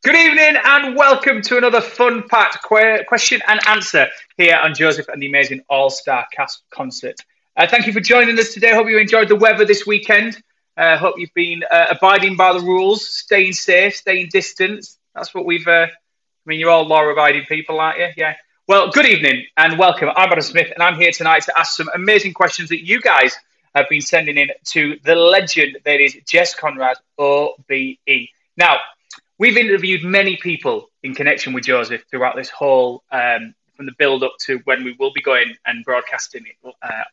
Good evening and welcome to another fun-packed question and answer here on Joesph and the Amazing All-Star Cast concert. Thank you for joining us today. Hope you enjoyed the weather this weekend. Hope you've been abiding by the rules, staying safe, staying distance. That's what we've... I mean, you're all law-abiding people, aren't you? Yeah. Well, good evening and welcome. I'm Adam Smith and I'm here tonight to ask some amazing questions that you guys have been sending in to the legend that is Jess Conrad OBE. Now, we've interviewed many people in connection with Joesph throughout this whole, from the build-up to when we will be going and broadcasting it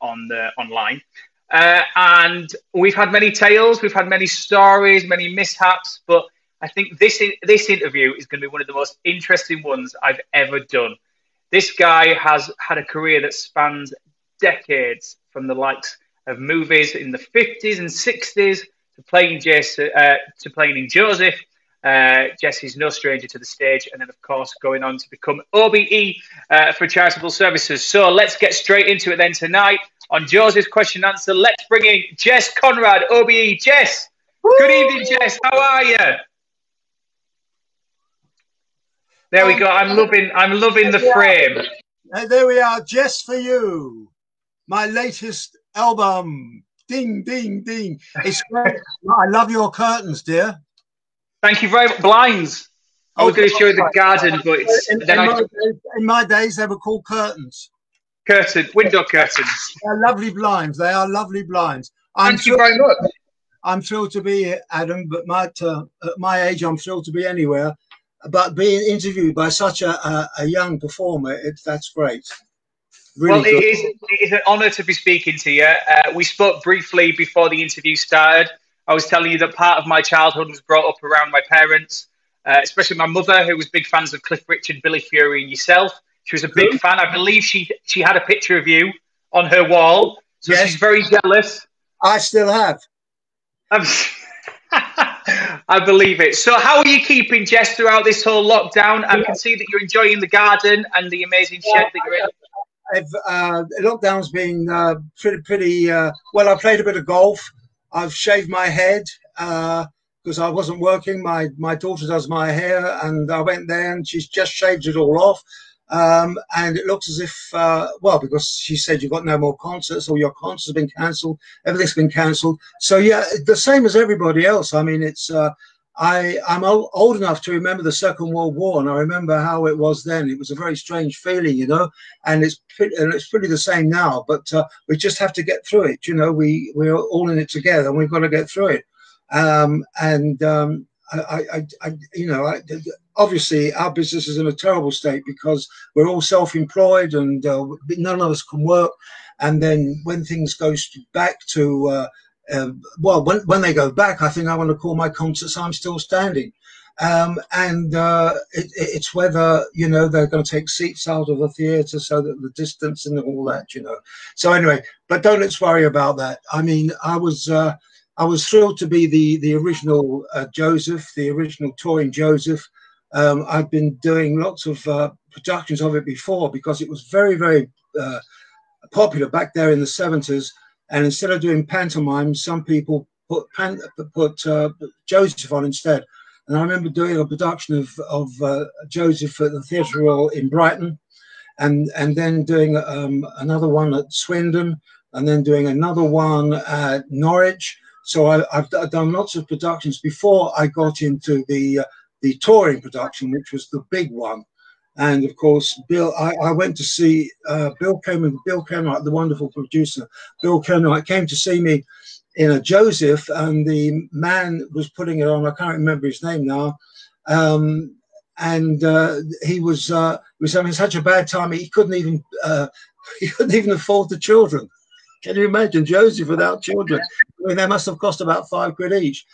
online. And we've had many tales, we've had many stories, many mishaps, but I think this interview is going to be one of the most interesting ones I've ever done. This guy has had a career that spans decades, from the likes of movies in the 50s and 60s to playing in Joesph. Jess is no stranger to the stage, and then, of course, going on to become OBE for charitable services. So let's get straight into it then tonight on Joesph Question and Answer. Let's bring in Jess Conrad OBE. Jess, woo! Good evening, Jess. How are you? There we go. I'm loving the frame. And there we are, Jess for You, my latest album. Ding, ding, ding. It's great. I love your curtains, dear. Thank you very much. Blinds. I was going to show you the garden, but it's... In my days, they were called curtains. Window curtains. They're lovely blinds. They are lovely blinds. Thank you very much. I'm thrilled to be here, Adam, but at my age, I'm thrilled to be anywhere. But being interviewed by such a young performer, that's great. Really well, it is an honour to be speaking to you. We spoke briefly before the interview started. I was telling you that part of my childhood was brought up around my parents, especially my mother, who was big fans of Cliff Richard, Billy Fury, and yourself. She was a big fan. I believe she had a picture of you on her wall, so yes. She's very jealous. I still have. I believe it. So how are you keeping, Jess, throughout this whole lockdown? I can see that you're enjoying the garden and the amazing shed that you're in. Lockdown's been pretty well. I played a bit of golf. I've shaved my head because I wasn't working. My daughter does my hair, and I went there and she's just shaved it all off. And it looks as if, well, because she said you've got no more concerts, or your concerts have been cancelled, everything's been cancelled. So yeah, the same as everybody else. I mean, it's I'm old enough to remember the Second World War, and I remember how it was then. It was a very strange feeling, you know, and it's pretty the same now. But we just have to get through it. You know, we're all in it together, and we've got to get through it. Obviously our business is in a terrible state because we're all self-employed and none of us can work. And then when things go back to, when they go back, I think I want to call my concerts I'm Still Standing. It's whether, you know, they're going to take seats out of the theatre so that the distance and all that, you know. So anyway, but let's worry about that. I mean, I was thrilled to be the original Joesph, the original touring Joesph. I've been doing lots of productions of it before because it was very, very popular back there in the 70s. And instead of doing pantomime, some people put Joesph on instead. And I remember doing a production of Joesph at the Theatre Royal in Brighton, and then doing another one at Swindon, and then doing another one at Norwich. So I've done lots of productions before I got into the touring production, which was the big one. And of course, Bill, I went to see Bill Kenwright, the wonderful producer. Bill Kenwright came to see me in a Joesph, and the man was putting it on. I can't remember his name now. He was having such a bad time. He couldn't even afford the children. Can you imagine Joesph without children? I mean, they must have cost about £5 each.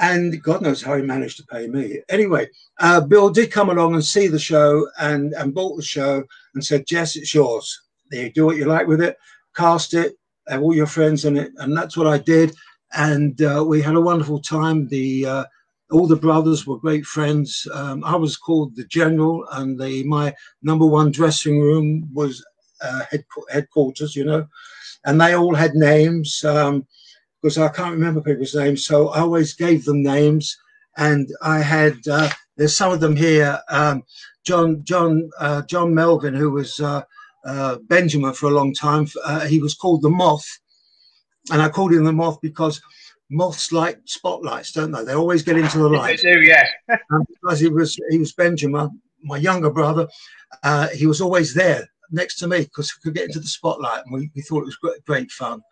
And God knows how he managed to pay me. Anyway, Bill did come along and see the show and bought the show and said, Jess, it's yours. You do what you like with it, cast it, have all your friends in it. And that's what I did. And we had a wonderful time. All the brothers were great friends. I was called the General, and my #1 dressing room was headquarters, you know. And they all had names. Because I can't remember people's names, so I always gave them names, and I had there's some of them here. John Melvin, who was Benjamin for a long time. He was called the Moth, and I called him the Moth because moths like spotlights, don't they? They always get into the light. They do, yeah. Because he was Benjamin, my younger brother. He was always there next to me because he could get into the spotlight, and we thought it was great fun.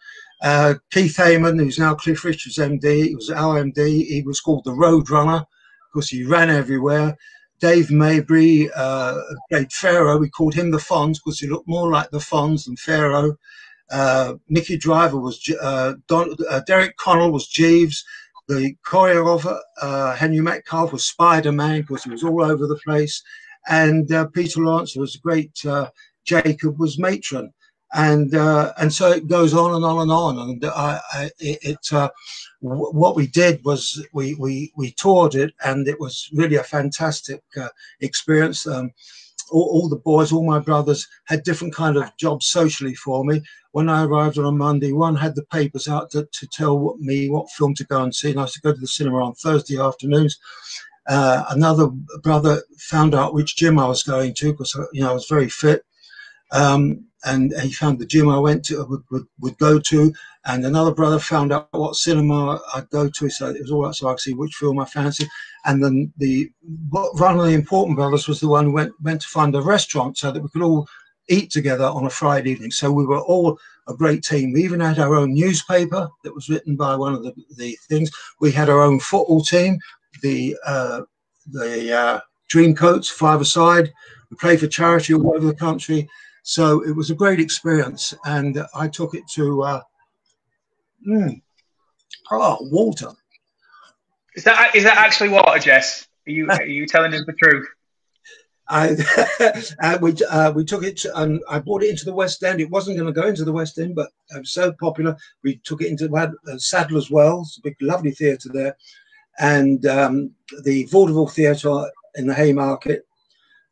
Keith Heyman, who's now Cliff Richards MD, he was our MD. He was called the Road Runner because he ran everywhere. Dave Mabry played Pharaoh. We called him the Fonz because he looked more like the Fonz than Pharaoh. Mickey Driver was Derek Connell was Jeeves. The choreographer, Henry Metcalf, was Spider-Man because he was all over the place. And Peter Lawrence was great. Jacob was Matron. And so it goes on and on and on. And what we did was we toured it, and it was really a fantastic experience. All the boys, all my brothers, had different kind of jobs socially for me. When I arrived on a Monday, one had the papers out to tell me what film to go and see, and I used to go to the cinema on Thursday afternoons. Another brother found out which gym I was going to because I was very fit, and he found the gym I went to would go to. And another brother found out what cinema I'd go to, so it was all right, so I could see which film I fancied. And then one of the important brothers was the one who went to find a restaurant so that we could all eat together on a Friday evening. So we were all a great team. We even had our own newspaper that was written by one of the things. We had our own football team, the Dreamcoats, five-a-side. We played for charity all over the country. So it was a great experience, and I took it to water. Is that actually water, Jess? Are you telling us the truth? We took it and I brought it into the West End. It wasn't going to go into the West End, but it was so popular. We took it into Sadler's Wells, a big, lovely theatre there, and the Vaudeville Theatre in the Haymarket.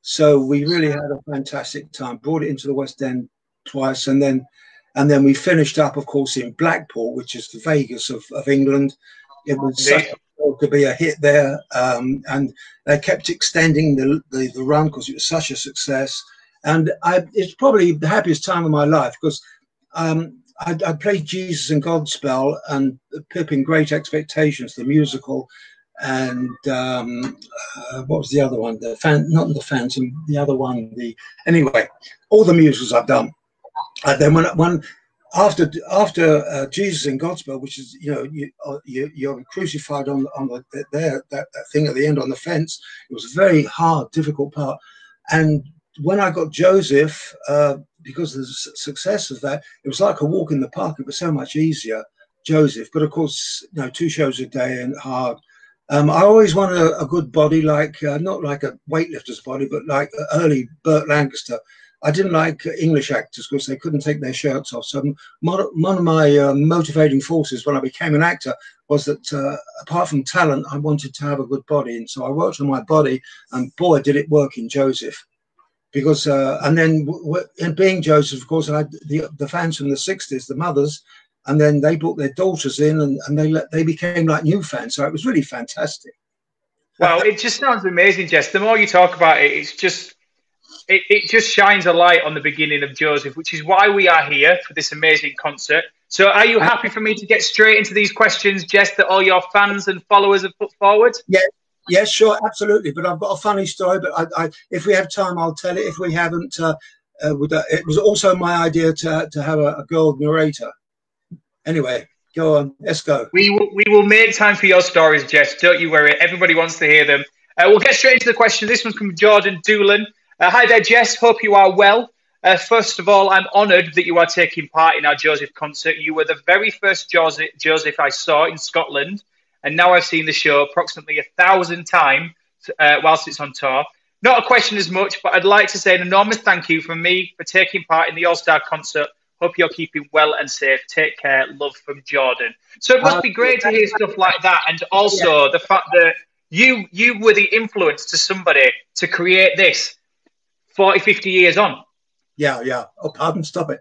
So we really had a fantastic time. Brought it into the West End twice, and then we finished up, of course, in Blackpool, which is the Vegas of England. It was such to be a hit there, and they kept extending the run because it was such a success. And it's probably the happiest time of my life because I played Jesus in Godspell and Pip in Great Expectations, the musical. And what was the other one? Not the Phantom, the other one. Anyway, all the musicals I've done. And then after Jesus in Godspell, which is you're crucified on that thing at the end on the fence. It was a very hard, difficult part. And when I got Joesph, because of the success of that, it was like a walk in the park. It was so much easier, Joesph. But of course, 2 shows a day and hard. I always wanted a good body, like not like a weightlifter's body, but like early Burt Lancaster. I didn't like English actors because they couldn't take their shirts off. So one of my motivating forces when I became an actor was that apart from talent, I wanted to have a good body. And so I worked on my body, and boy, did it work in Joesph. Because and then in being Joesph, of course, I had the fans from the 60s, the mothers, and then they brought their daughters in, and they became like new fans. So it was really fantastic. Well, it just sounds amazing, Jess. The more you talk about it, it just shines a light on the beginning of Joesph, which is why we are here for this amazing concert. So are you happy for me to get straight into these questions, Jess, that all your fans and followers have put forward? Yeah. Yes, sure, absolutely. But I've got a funny story, but if we have time, I'll tell it. If we haven't, it was also my idea to have a girl narrator. Anyway, go on. Let's go. We will make time for your stories, Jess. Don't you worry. Everybody wants to hear them. We'll get straight into the question. This one's from Jordan Doolan. Hi there, Jess. Hope you are well. First of all, I'm honoured that you are taking part in our Joesph concert. You were the very first Joesph I saw in Scotland, and now I've seen the show approximately 1,000 times whilst it's on tour. Not a question as much, but I'd like to say an enormous thank you from me for taking part in the All-Star concert. Hope you're keeping well and safe. Take care. Love, from Jordan. So it must be great to hear stuff like that, and also the fact that you were the influence to somebody to create this 40, 50 years on. Yeah. Oh, pardon, stop it.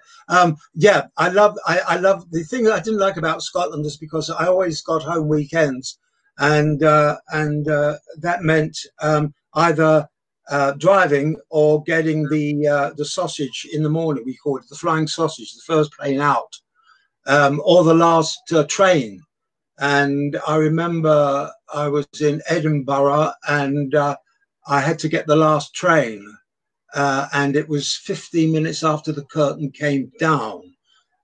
Yeah, I love the thing that I didn't like about Scotland is because I always got home weekends, and that meant either driving or getting the sausage in the morning. We called it the flying sausage, the first plane out, or the last train. And I remember I was in Edinburgh, and I had to get the last train, and it was 15 minutes after the curtain came down.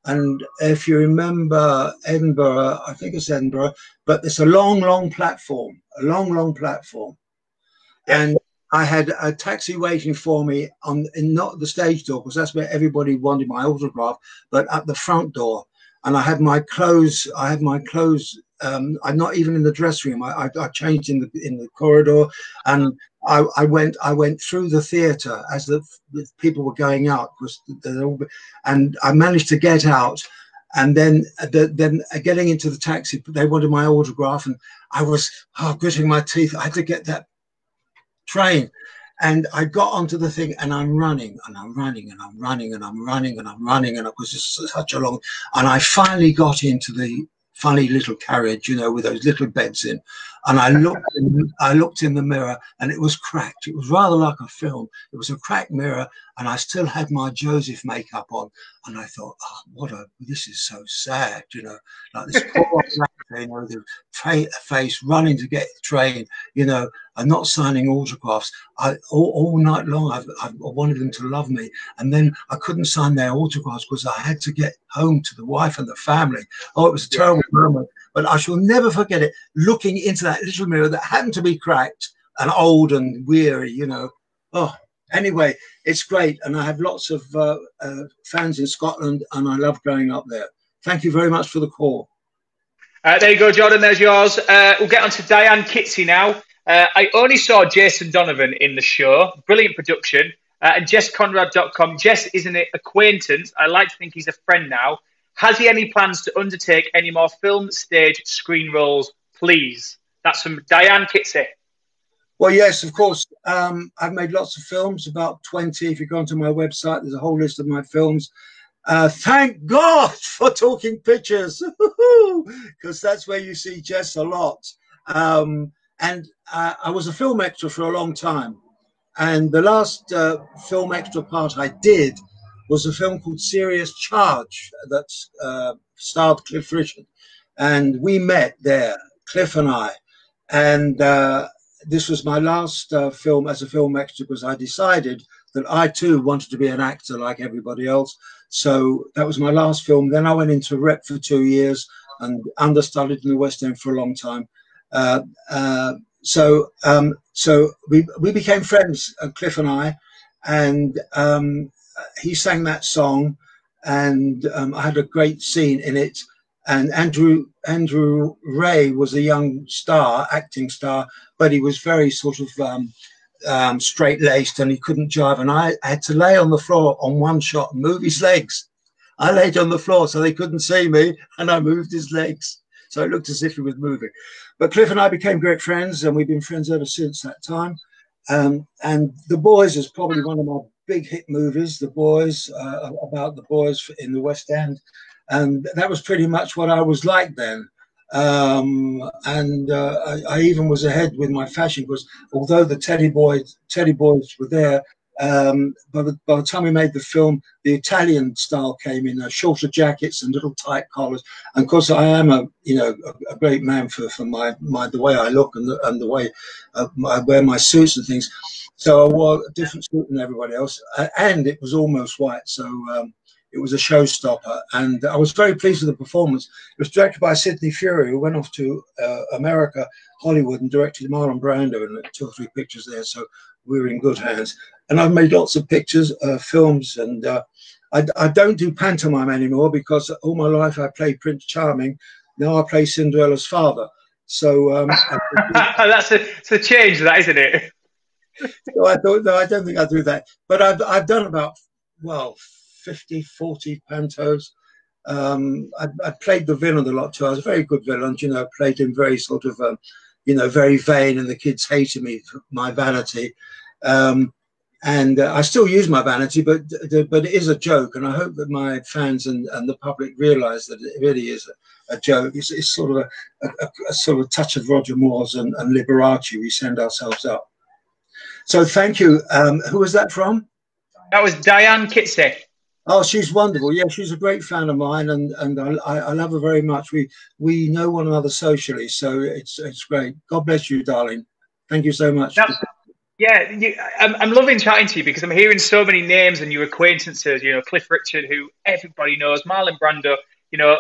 And if you remember Edinburgh, I think it's Edinburgh, but it's a long platform, and I had a taxi waiting for me in not the stage door, because that's where everybody wanted my autograph, but at the front door. And I had my clothes. I'm not even in the dressing room. I changed in the corridor, and I went through the theatre as the people were going out, and I managed to get out. And then getting into the taxi, they wanted my autograph, and I was gritting my teeth. I had to get that train. And I got onto the thing, and I'm running, and it was just such a long, and I finally got into the funny little carriage, with those little beds in, and I looked in the mirror, and it was cracked. It was rather like a film. It was a cracked mirror, and I still had my Joesph makeup on, and I thought, this is so sad, like this poor black, the face running to get the train, and not signing autographs. All night long, I wanted them to love me, and then I couldn't sign their autographs because I had to get home to the wife and the family. Oh, it was a terrible moment, but I shall never forget it. Looking into that little mirror that happened to be cracked and old and weary, Oh, anyway, it's great, and I have lots of fans in Scotland, and I love growing up there. Thank you very much for the call. There you go, Jordan. There's yours. We'll get on to Diane Kitsey now. I only saw Jason Donovan in the show. Brilliant production. And JessConrad.com. Jess is an acquaintance. I like to think he's a friend now. Has he any plans to undertake any more film, stage, screen roles, please? That's from Diane Kitsey. Well, yes, of course. I've made lots of films, about 20. If you go onto my website, there's a whole list of my films. Thank God for Talking Pictures, because that's where you see Jess a lot. And I was a film extra for a long time. And the last film extra part I did was a film called Serious Charge that starred Cliff Richard. And we met there, Cliff and I. And this was my last film as a film extra, because I decided that I too wanted to be an actor like everybody else. So that was my last film. Then I went into rep for 2 years and understudied in the West End for a long time. So we became friends, Cliff and I, and he sang that song, and I had a great scene in it. And Andrew Ray was a young star, acting star, but he was very sort of straight-laced, and he couldn't jive. And I had to lay on the floor on one shot and move his legs. I laid on the floor so they couldn't see me, and I moved his legs. So it looked as if he was moving. But Cliff and I became great friends, and we've been friends ever since that time. And The Boys is probably one of my big hit movies, The Boys, about the boys in the West End. And that was pretty much what I was like then. I even was ahead with my fashion, because although the Teddy Boys were there, by the time we made the film, the Italian style came in, shorter jackets and little tight collars. And of course, I am a great man for the way I look and the way I wear my suits and things. So I wore a different suit than everybody else, and it was almost white. So it was a showstopper, and I was very pleased with the performance. It was directed by Sidney Fury, who went off to America, Hollywood, and directed Marlon Brando and 2 or 3 pictures there. So we were in good hands. And I've made lots of pictures, films, and I don't do pantomime anymore, because all my life I played Prince Charming. Now I play Cinderella's father. So that's a change, that, isn't it? So I thought, no, I don't think I do that. But I've done about 50, 40 pantos. I played the villain a lot too. I was a very good villain, played him very sort of, very vain, and the kids hated me for my vanity. And I still use my vanity, but it is a joke, and I hope that my fans and the public realise that it really is a joke. It's sort of a sort of touch of Roger Moore's and Liberace. We send ourselves up. So thank you. Who was that from? That was Diane Kitsey. Oh, she's wonderful. Yeah, she's a great fan of mine, and I love her very much. We know one another socially, so it's great. God bless you, darling. Thank you so much. Yeah, I'm loving chatting to you because I'm hearing so many names and your acquaintances. You know, Cliff Richard, who everybody knows, Marlon Brando. You know,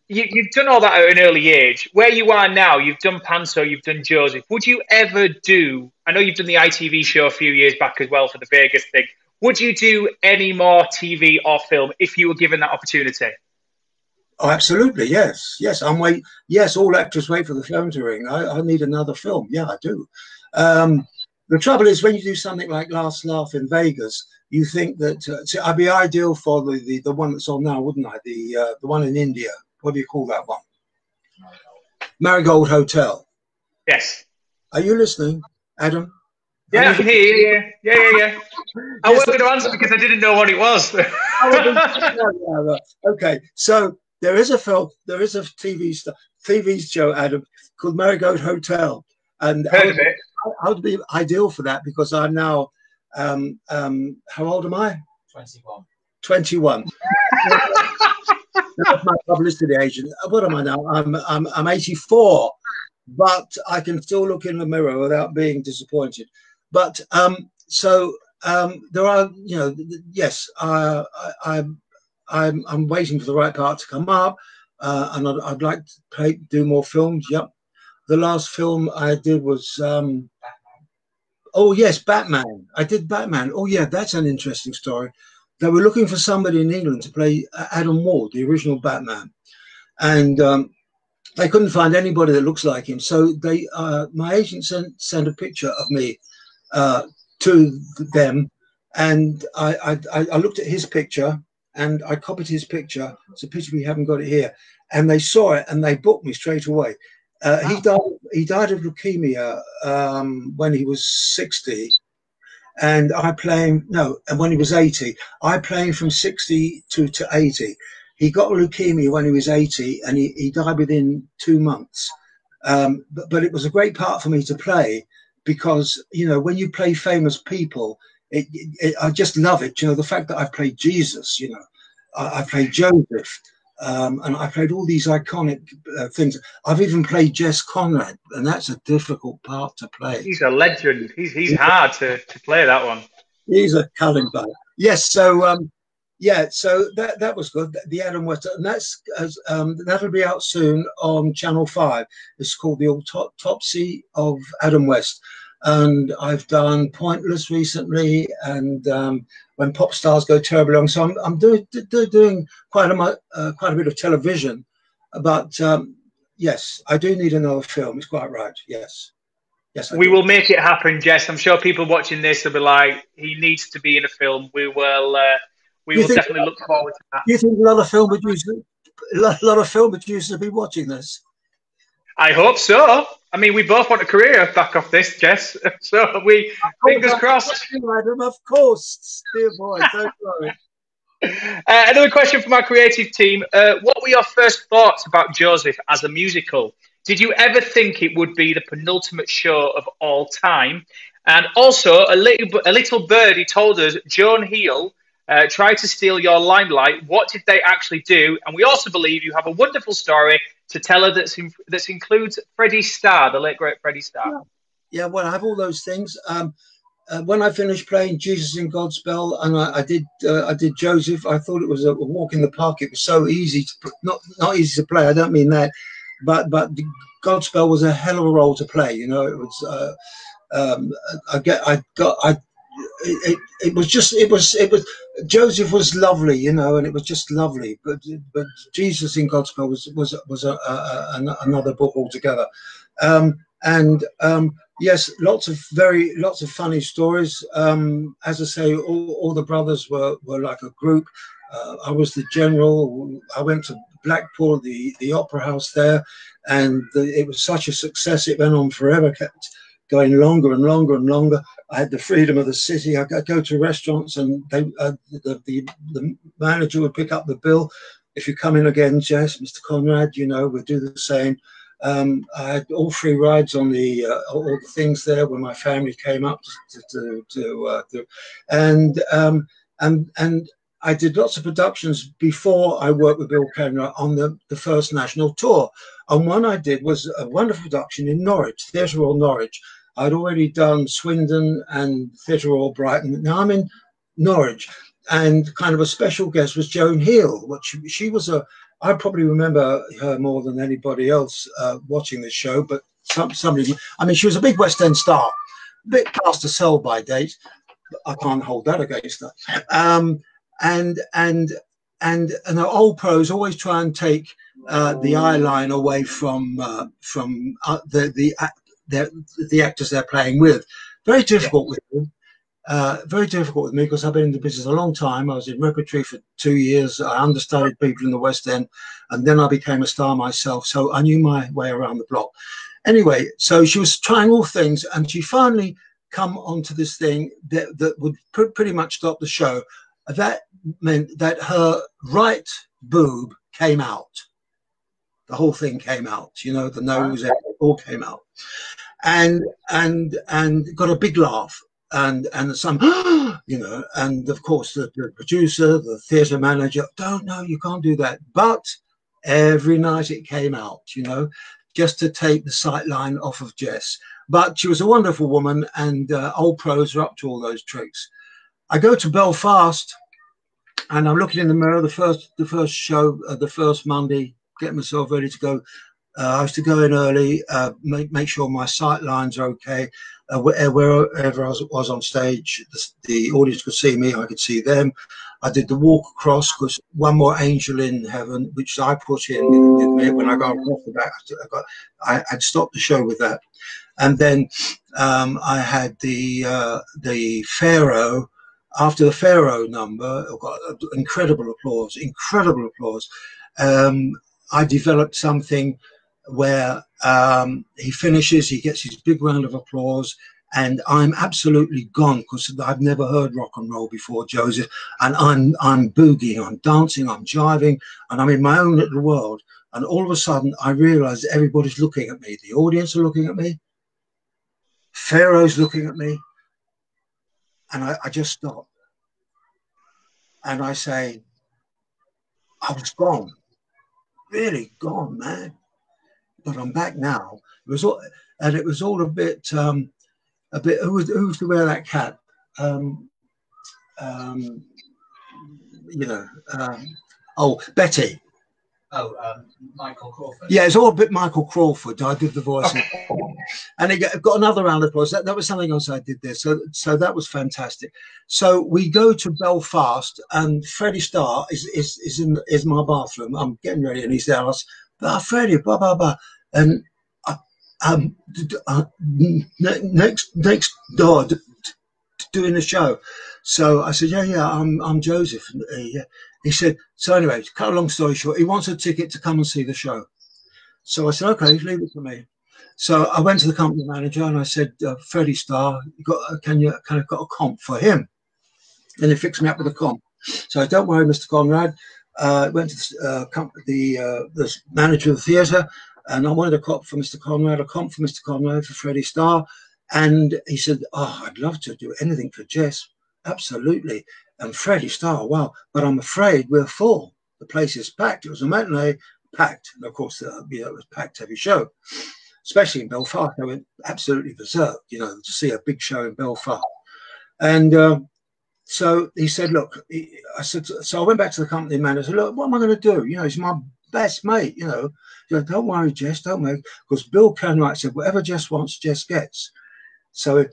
you've done all that at an early age. Where you are now, you've done Panso, you've done Joesph. Would you ever do? I know you've done the ITV show a few years back as well for the Vegas thing. Would you do any more TV or film if you were given that opportunity? Oh, absolutely, yes. Yes, all actors wait for the phone to ring. I need another film. Yeah, I do. The trouble is when you do something like Last Laugh in Vegas, you think that I'd be ideal for the one that's on now, wouldn't I? The one in India. What do you call that one? Marigold Hotel. Yes. Are you listening, Adam? Yeah, I can hear you. Yeah. I wasn't going to answer because I didn't know what it was. Okay, so there is a film, there is a TV show, Adam, called Marigold Hotel, and Heard of it. I would be ideal for that because I'm now, how old am I? 21. That's my publicity agent. What am I now? I'm 84, but I can still look in the mirror without being disappointed. But there are, you know, yes, I'm waiting for the right part to come up, and I'd like to do more films. Yep, the last film I did was oh yes, Batman. I did Batman. Oh yeah, that's an interesting story. They were looking for somebody in England to play Adam Ward, the original Batman, and they couldn't find anybody that looks like him. So they, my agent sent a picture of me to them, and I looked at his picture and I copied his picture. It's a picture, we haven't got it here, and they saw it and they booked me straight away. Wow. He died of leukemia when he was 60, and and when he was 80. I played him from 60 to 80. He got leukemia when he was 80, and he died within 2 months. But it was a great part for me to play because, you know, when you play famous people, I just love it. You know, the fact that I've played Jesus, you know, I played Joesph, and I played all these iconic things. I've even played Jess Conrad, and that's a difficult part to play. He's a legend. He's hard to play that one. He's a culling bug. Yes, so yeah, so that was good. The Adam West, and that'll be out soon on Channel 5. It's called The Autopsy of Adam West. And I've done Pointless recently, and When Pop Stars Go Terribly Wrong. So I'm doing quite a bit of television. But yes, I do need another film. It's quite right. Yes. We will make it happen, Jess. I'm sure people watching this will be like, he needs to be in a film. We will definitely look forward to that. Do you think a lot of film producers will be watching this? I hope so. I mean, we both want a career back off this, Jess. So fingers crossed. Adam, of course, dear boy. Don't worry. Another question from our creative team. What were your first thoughts about Joesph as a musical? Did you ever think it would be the penultimate show of all time? And also, a little birdie told us Dunhill tried to steal your limelight. What did they actually do? And we also believe you have a wonderful story to tell her that includes Freddie Starr, the late great Freddie Starr. Yeah, well, I have all those things. When I finished playing Jesus in Godspell, and I did Joesph, I thought it was a walk in the park. It was so easy to not easy to play. I don't mean that, but Godspell was a hell of a role to play. You know, it was. It was Joesph was lovely, you know, and it was just lovely. But Jesus in Godspell was another book altogether. Yes, lots of funny stories. As I say, all the brothers were like a group. I was the general. I went to Blackpool, the opera house there, and it was such a success. It went on forever. going longer and longer and longer. I had the freedom of the city. I could go to restaurants, and they, the manager would pick up the bill. If you come in again, Jess, Mr. Conrad, you know, we'll do the same. I had all free rides on the all the things there when my family came up and I did lots of productions before I worked with Bill Conrad on the first national tour. And one I did was a wonderful production in Norwich, Theatre Royal Norwich. I'd already done Swindon and Theatre Royal Brighton. Now I'm in Norwich, and kind of a special guest was Joan Hill. She was I probably remember her more than anybody else watching this show, but somebody, I mean, she was a big West End star, a bit past the sell by date. I can't hold that against her. And the old pros always try and take the eye line away from the actors they're playing with. Very difficult with them. Very difficult with me, because I've been in the business a long time. I was in repertory for 2 years. I understudied people in the West End, and then I became a star myself. So I knew my way around the block. Anyway, so she was trying all things, and she finally come onto this thing that would pretty much stop the show. That meant that her right boob came out. The whole thing came out, you know, the nose, all came out, and got a big laugh, and some, you know, and of course the producer, the theatre manager, don't know, you can't do that. But every night it came out, you know, just to take the sight line off of Jess. But she was a wonderful woman, and old pros are up to all those tricks. I go to Belfast, and I'm looking in the mirror. The first show, the first Monday, getting myself ready to go. I used to go in early, make sure my sight lines are okay. Wherever I was on stage, the audience could see me, I could see them. I did the walk across, because One More Angel in Heaven, which I put in with me when I got off the back. I'd stopped the show with that. And then I had the Pharaoh. After the Pharaoh number, I got incredible applause, incredible applause. I developed something where he finishes, he gets his big round of applause, and I'm absolutely gone, because I've never heard rock and roll before, Joesph, and I'm boogieing, I'm dancing, I'm jiving, and I'm in my own little world. And all of a sudden, I realize everybody's looking at me. The audience are looking at me. Pharaoh's looking at me. And I just stop. And I say, I was gone. Really gone, man. But I'm back now. It was all a bit, who was to wear that cap? You know, oh, Betty. Oh, Michael Crawford. Yeah, it's all a bit Michael Crawford. I did the voice. And it got another round of applause. That was something else I did there. So that was fantastic. So we go to Belfast, and Freddie Starr is in my bathroom. I'm getting ready, and he's there. I was, Freddie, blah blah blah, and next door doing the show. So I said, yeah, I'm Joesph. He said, so anyway, to cut a long story short, he wants a ticket to come and see the show. So I said, okay, leave it to me. So I went to the company manager, and I said, Freddie Starr, can I got a comp for him? And he fixed me up with a comp. So don't worry, Mr. Conrad. Went to the manager of the theatre, and I wanted a comp for Mr. Conrad, for Freddie Starr. And he said, oh, I'd love to do anything for Jess. Absolutely. And Freddie Starr, wow. But I'm afraid we're full. The place is packed. It was a matinee, packed. And of course, it was packed every show, especially in Belfast. I went absolutely berserk, you know, to see a big show in Belfast. And so he said, look, so I went back to the company manager. Look, what am I going to do? You know, he's my best mate, you know. He said, don't worry, Jess, don't worry. Because Bill Conrad said, whatever Jess wants, Jess gets. So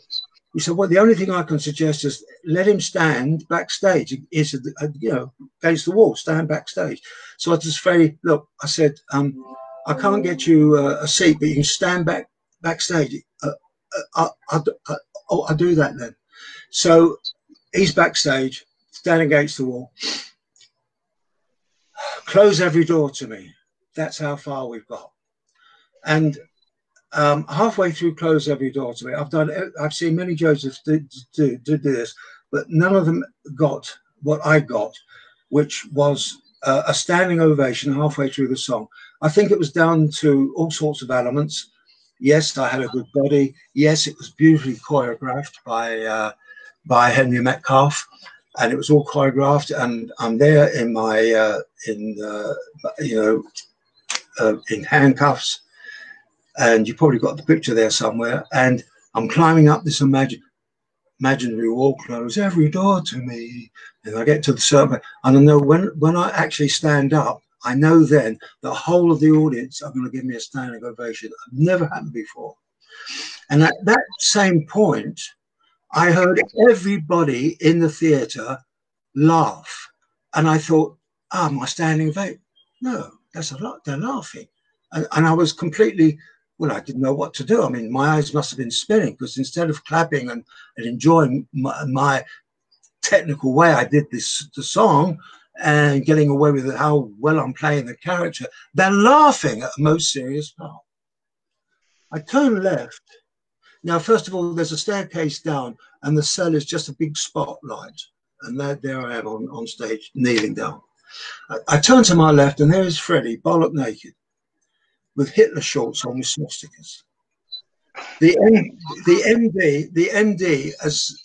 he said, well, the only thing I can suggest is let him stand backstage. He said, you know, against the wall, stand backstage. So I just look, I said, I can't get you a seat, but you can stand backstage. I'll do that then. So he's backstage, standing against the wall. Close every door to me. That's how far we've got. And halfway through Close Every Door to Me, I've seen many Josephs do this, but none of them got what I got, which was a standing ovation halfway through the song. I think it was down to all sorts of elements. Yes, I had a good body. Yes, it was beautifully choreographed by Henry Metcalf, and it was all choreographed. And I'm there in my in handcuffs, and you probably got the picture there somewhere. And I'm climbing up this imaginary wall, close every door to me, and I get to the circle, and I know when I actually stand up, I know then the whole of the audience are going to give me a standing ovation. I've never happened before. And at that same point, I heard everybody in the theatre laugh, and I thought, my standing ovation. No, that's a lot. They're laughing, and I was completely. Well, I didn't know what to do. I mean, my eyes must have been spinning, because instead of clapping and enjoying my technical way I did the song and getting away with how well I'm playing the character, they're laughing at a most serious part. I turn left. Now, first of all, there's a staircase down, and the cell is just a big spotlight. And there I am on stage, kneeling down. I turn to my left, and there is Freddie, bollock naked, with Hitler shorts on with swastikas. The MD has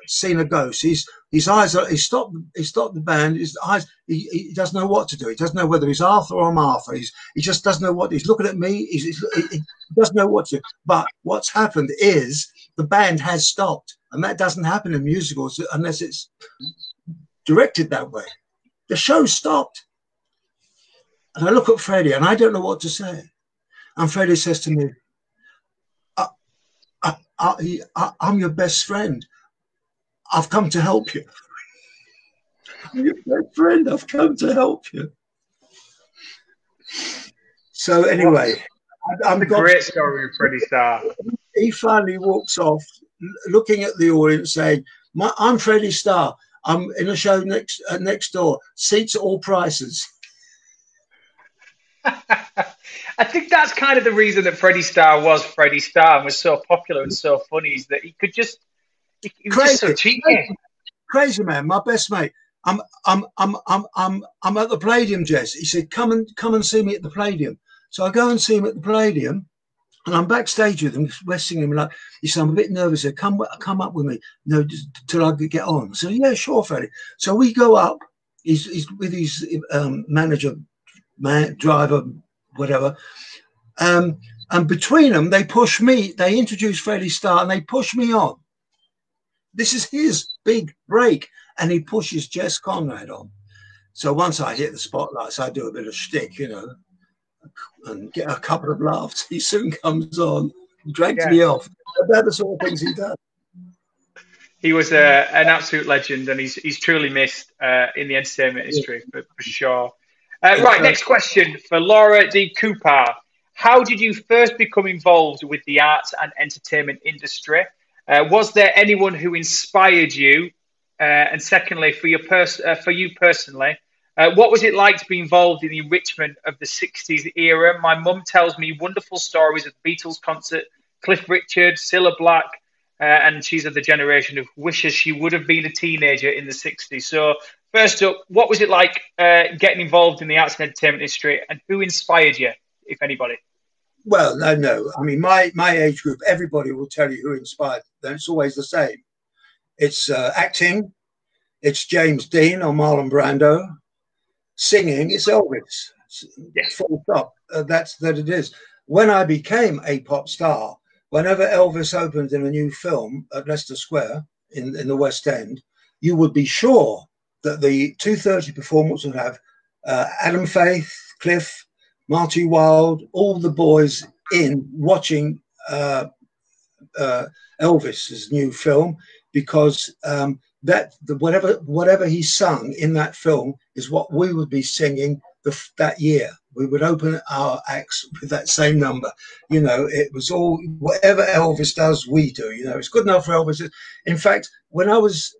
seen a ghost. His eyes are. He stopped the band. His eyes. He doesn't know what to do. He doesn't know whether he's Arthur or Martha. He just doesn't know what. He's looking at me. He doesn't know what to do. But what's happened is the band has stopped, and that doesn't happen in musicals unless it's directed that way. The show stopped. And I look at Freddie, and I don't know what to say. And Freddie says to me, I'm your best friend. I've come to help you. I'm your best friend. I've come to help you. So anyway, I'm a great story with Freddie Starr. He finally walks off, looking at the audience, saying, I'm Freddie Starr. I'm in a show next door. Seats at all prices. I think that's kind of the reason that Freddie Starr was Freddie Starr and was so popular and so funny, is that he was just so cheeky. Crazy man, my best mate. I'm at the Palladium, Jess. He said, come and see me at the Palladium. So I go and see him at the Palladium, and I'm backstage with him, resting him. Like, he said, I'm a bit nervous. He said, come up with me. No, just till I could get on. So yeah, sure, Freddie. So we go up. He's with his manager, driver, whatever. And between them, they push me. They introduce Freddie Starr, and they push me on. This is his big break, and he pushes Jess Conrad on. So once I hit the spotlights, I do a bit of shtick, and get a couple of laughs. He soon comes on, drags me off. They're the sort of things he does. He was an absolute legend, and he's truly missed in the entertainment history, for sure. Right, next question for Laura D. Cooper. How did you first become involved with the arts and entertainment industry? Was there anyone who inspired you? And secondly, for you personally, what was it like to be involved in the enrichment of the 60s era? My mum tells me wonderful stories of the Beatles concert, Cliff Richard, Cilla Black, and she's of the generation who wishes she would have been a teenager in the 60s. So first up, what was it like getting involved in the arts and entertainment industry, and who inspired you, if anybody? Well, no. I mean, my age group, everybody will tell you who inspired them. It's always the same. It's acting. It's James Dean or Marlon Brando. Singing, it's Elvis. Full stop. That it is. When I became a pop star, whenever Elvis opened in a new film at Leicester Square in the West End, you would be sure that the 2:30 performance would have Adam Faith, Cliff, Marty Wilde, all the boys in watching Elvis's new film, because whatever he sung in that film is what we would be singing that year. We would open our acts with that same number. It was all, whatever Elvis does, we do. It's good enough for Elvis. In fact, when I was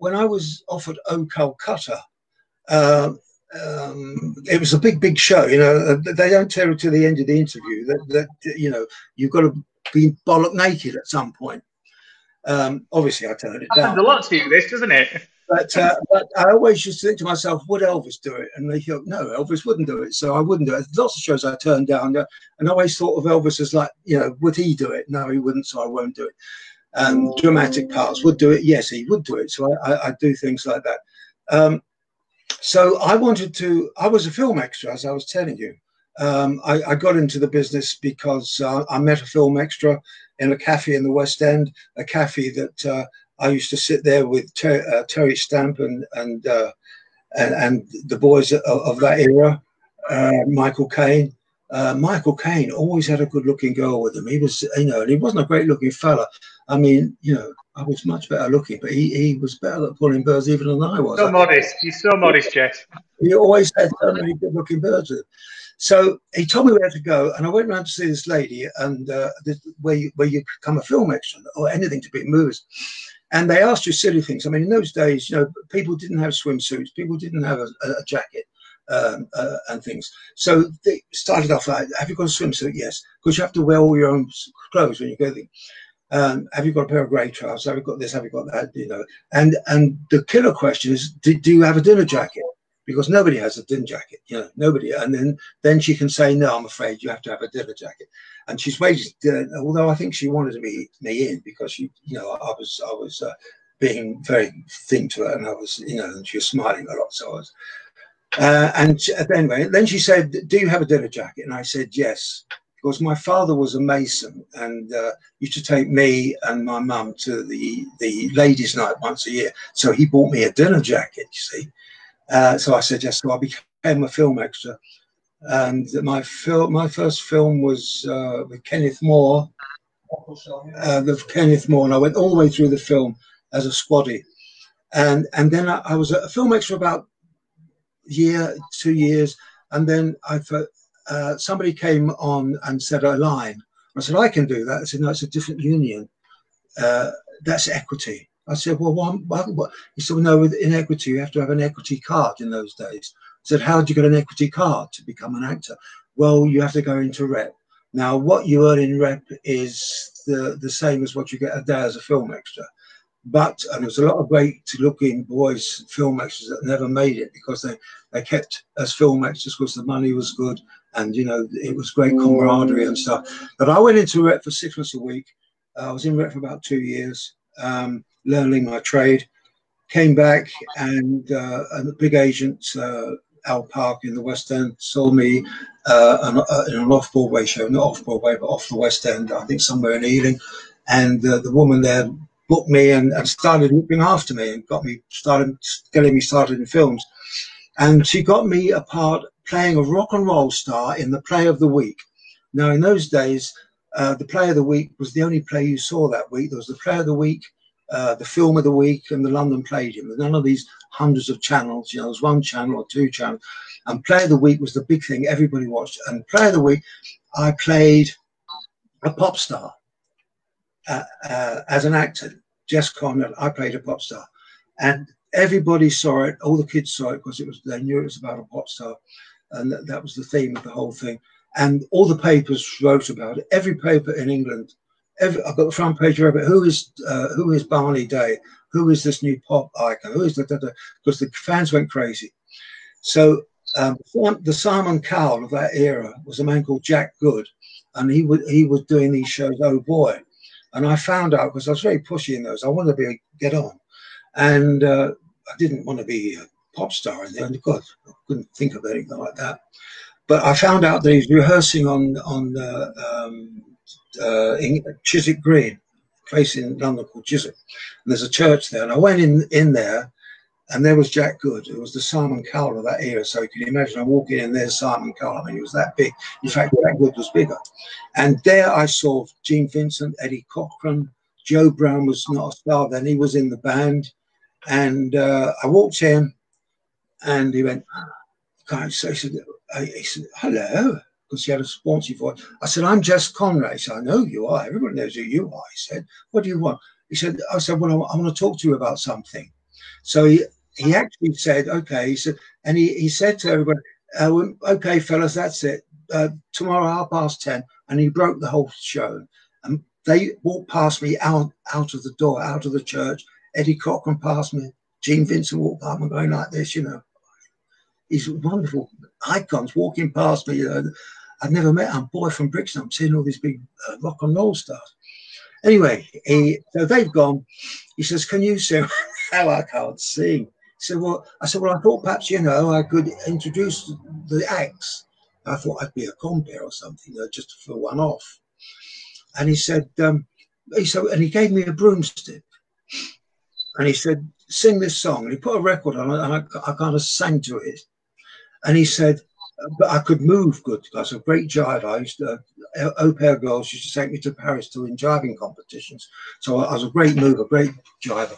offered O Calcutta, it was a big show. They don't tell you till the end of the interview that you've got to been bollock naked at some point. Obviously, I turned it down. Happens a lot to you, this, doesn't it? But I always used to think to myself, would Elvis do it? And they thought, no, Elvis wouldn't do it. So I wouldn't do it. Lots of shows I turned down. And I always thought of Elvis as like, you know, would he do it? No, he wouldn't, so I won't do it. Dramatic parts, would do it? Yes, he would do it. So I do things like that. So I was a film extra, as I was telling you. I got into the business because I met a film extra in a cafe in the West End, a cafe that I used to sit there with Terry Stamp and the boys of that era, Michael Caine. Michael Caine always had a good-looking girl with him. He was, you know, and he wasn't a great-looking fella. I mean, you know, I was much better looking, but he was better at pulling birds even than I was. So modest. He's so modest, Jess. He always had so many good-looking birds with him. So he told me where to go, and I went around to see this lady, and where you become a film extra or anything to be in movies. And they asked you silly things. I mean, in those days, you know, people didn't have swimsuits, people didn't have a jacket and things. So they started off like, have you got a swimsuit? Yes. Because you have to wear all your own clothes when you go there. Have you got a pair of grey trousers? Have you got this? Have you got that? You know. And the killer question is, do you have a dinner jacket? Because nobody has a dinner jacket, you know, nobody. And then she can say, no, I'm afraid you have to have a dinner jacket. And she's waited, although I think she wanted me in because she, you know, I was being very thin to her, and I was, you know, and she was smiling a lot. So I was, anyway, then she said, do you have a dinner jacket? And I said, yes, because my father was a mason and used to take me and my mum to the ladies' night once a year. So he bought me a dinner jacket, you see. So I said yes, so I became a film extra, and my first film was with Kenneth More, and I went all the way through the film as a squaddy, and then I was a film extra about a year, 2 years, and then somebody came on and said a line. I said, I can do that. I said, no, it's a different union. That's equity. I said, well, what? He said, well, no, in equity, you have to have an equity card in those days. I said, how did you get an equity card to become an actor? Well, you have to go into rep. Now, what you earn in rep is the same as what you get a day as a film extra. But, and there's a lot of great-looking boys, film extras that never made it because they kept as film extras because the money was good and, you know, it was great camaraderie and stuff. But I went into rep for 6 months a week. I was in rep for about 2 years. Learning my trade, came back, and a big agent, Al Park in the West End, saw me in an off-Broadway show, not off-Broadway, but off the West End, I think somewhere in Ealing. And the woman there booked me and started looking after me and getting me started in films. And she got me a part playing a rock and roll star in the play of the week. Now, in those days, the play of the week was the only play you saw that week. There was the play of the week, the film of the week, and the London Palladium. None of these hundreds of channels, you know, there was one channel or two channels. And play of the week was the big thing everybody watched. And play of the week, I played a pop star as an actor. Jess Conrad, I played a pop star. And everybody saw it, all the kids saw it because they knew it was about a pop star. And that was the theme of the whole thing. And all the papers wrote about it. Every paper in England, I've got the front page of it. Who is Barney Day? Who is this new pop icon? Who is because the fans went crazy. So the Simon Cowell of that era was a man called Jack Good, and he was doing these shows. Oh boy! And I found out because I was very pushy in those. I wanted to get on, and I didn't want to be a pop star. And God, I couldn't think of anything like that. But I found out that he's rehearsing on Chiswick Green, a place in London called Chiswick. And there's a church there. And I went in there, and there was Jack Good. It was the Simon Cowell of that era. So you can imagine I'm walking in, there's Simon Cowell. I mean, he was that big. In fact, Jack Good was bigger. And there I saw Gene Vincent, Eddie Cochran. Joe Brown was not a star then. He was in the band. And I walked in, and he went, he said, hello, because he had a sponsy voice. I said, I'm Jess Conrad. He said, I know you are. Everybody knows who you are. He said, what do you want? I said, well, I want to talk to you about something. So he actually said, okay. He said, and he said to everybody, okay, fellas, that's it. Tomorrow, 10:30. And he broke the whole show. And they walked past me out of the door, out of the church. Eddie Cochran passed me. Gene Vincent walked past me going like this, you know. These wonderful icons walking past me. You know. I've never met a boy from Brixton. I'm seeing all these big rock and roll stars. Anyway, so they've gone. He says, "Can you sing?" How I can't sing. He said, "Well," I said, "Well, I thought perhaps, you know, I could introduce the acts." I thought I'd be a compere or something, you know, just for one off. And he said, and he gave me a broomstick. And he said, "Sing this song." And he put a record on it, and I kind of sang to it. And he said, but I could move good. I was a great jiver. I used to, au pair girls used to take me to Paris to win jiving competitions. So I was a great mover, great jiver.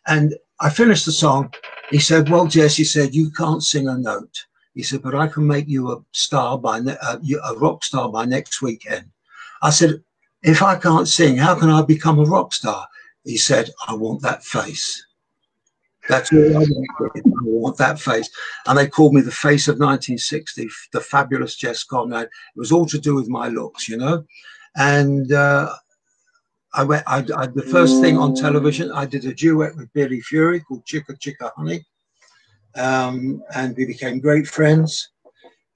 And I finished the song. He said, "Well, Jess," he said, "you can't sing a note." He said, "But I can make you a star by a rock star by next weekend." I said, "If I can't sing, how can I become a rock star?" He said, "I want that face. That's all I want. I want that face." And they called me the face of 1960, the fabulous Jess Conrad. It was all to do with my looks, you know. And the first thing on television, I did a duet with Billy Fury called "Chicka Chicka Honey," and we became great friends.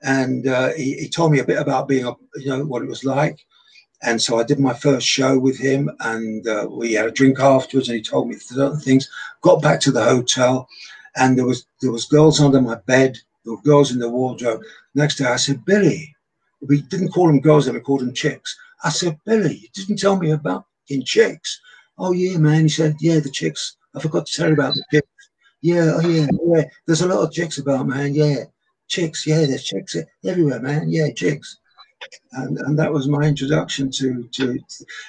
And he told me a bit about being what it was like. And so I did my first show with him, and we had a drink afterwards, and he told me certain things. Got back to the hotel, and there was girls under my bed. There were girls in the wardrobe. Next day I said, "Billy," we didn't call them girls then, we called them chicks. I said, "Billy, you didn't tell me about in chicks." "Oh yeah, man." He said, "Yeah, the chicks. I forgot to tell you about the chicks." "Yeah, oh yeah, yeah. There's a lot of chicks about, man. Yeah, chicks. Yeah, there's chicks everywhere, man. Yeah, chicks." And that was my introduction to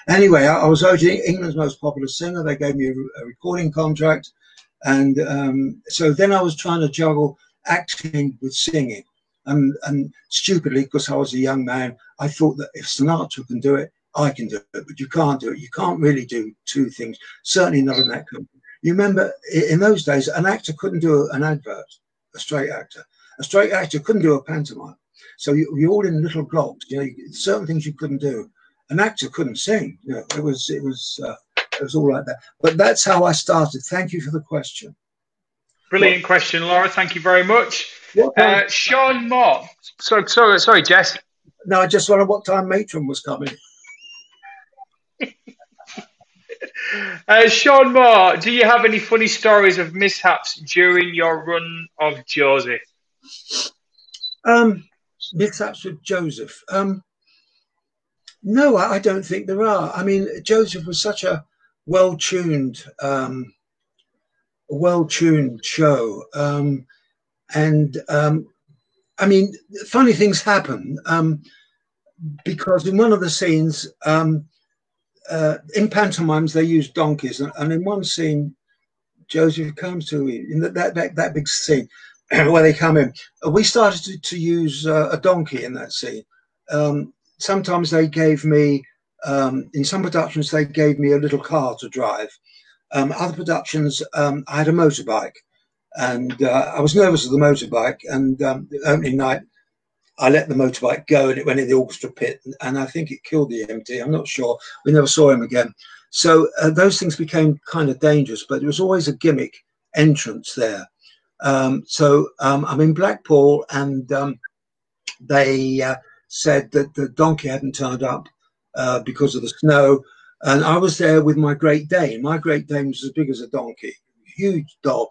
anyway, I was England's most popular singer. They gave me a recording contract, and so then I was trying to juggle acting with singing, and stupidly, because I was a young man, I thought that if Sinatra can do it, I can do it. But you can't do it. You can't really do two things, certainly not in that country. You remember in those days, an actor couldn't do an advert. A straight actor couldn't do a pantomime. So you're all in little blocks. You know, certain things you couldn't do. An actor couldn't sing. You know, it was all like that. But that's how I started. Thank you for the question. Brilliant question, Laura. Thank you very much. Sean Moore. Sorry, Jess. No, I just wondered what time Matron was coming. Sean Moore, do you have any funny stories of mishaps during your run of Joesph? Mishaps with Joesph. No, I don't think there are. I mean, Joesph was such a well-tuned show, and I mean, funny things happen because in one of the scenes, in pantomimes they use donkeys, and in one scene, Joesph comes to in that big scene where they come in. We started to use a donkey in that scene. Sometimes they gave me, in some productions, they gave me a little car to drive. Other productions, I had a motorbike, and I was nervous of the motorbike. And the opening night, I let the motorbike go, and it went in the orchestra pit, and I think it killed the MD. I'm not sure. We never saw him again. So those things became kind of dangerous, but there was always a gimmick entrance there. So I'm in Blackpool, and they said that the donkey hadn't turned up because of the snow. And I was there with my Great Dane. My Great Dane was as big as a donkey. Huge dog,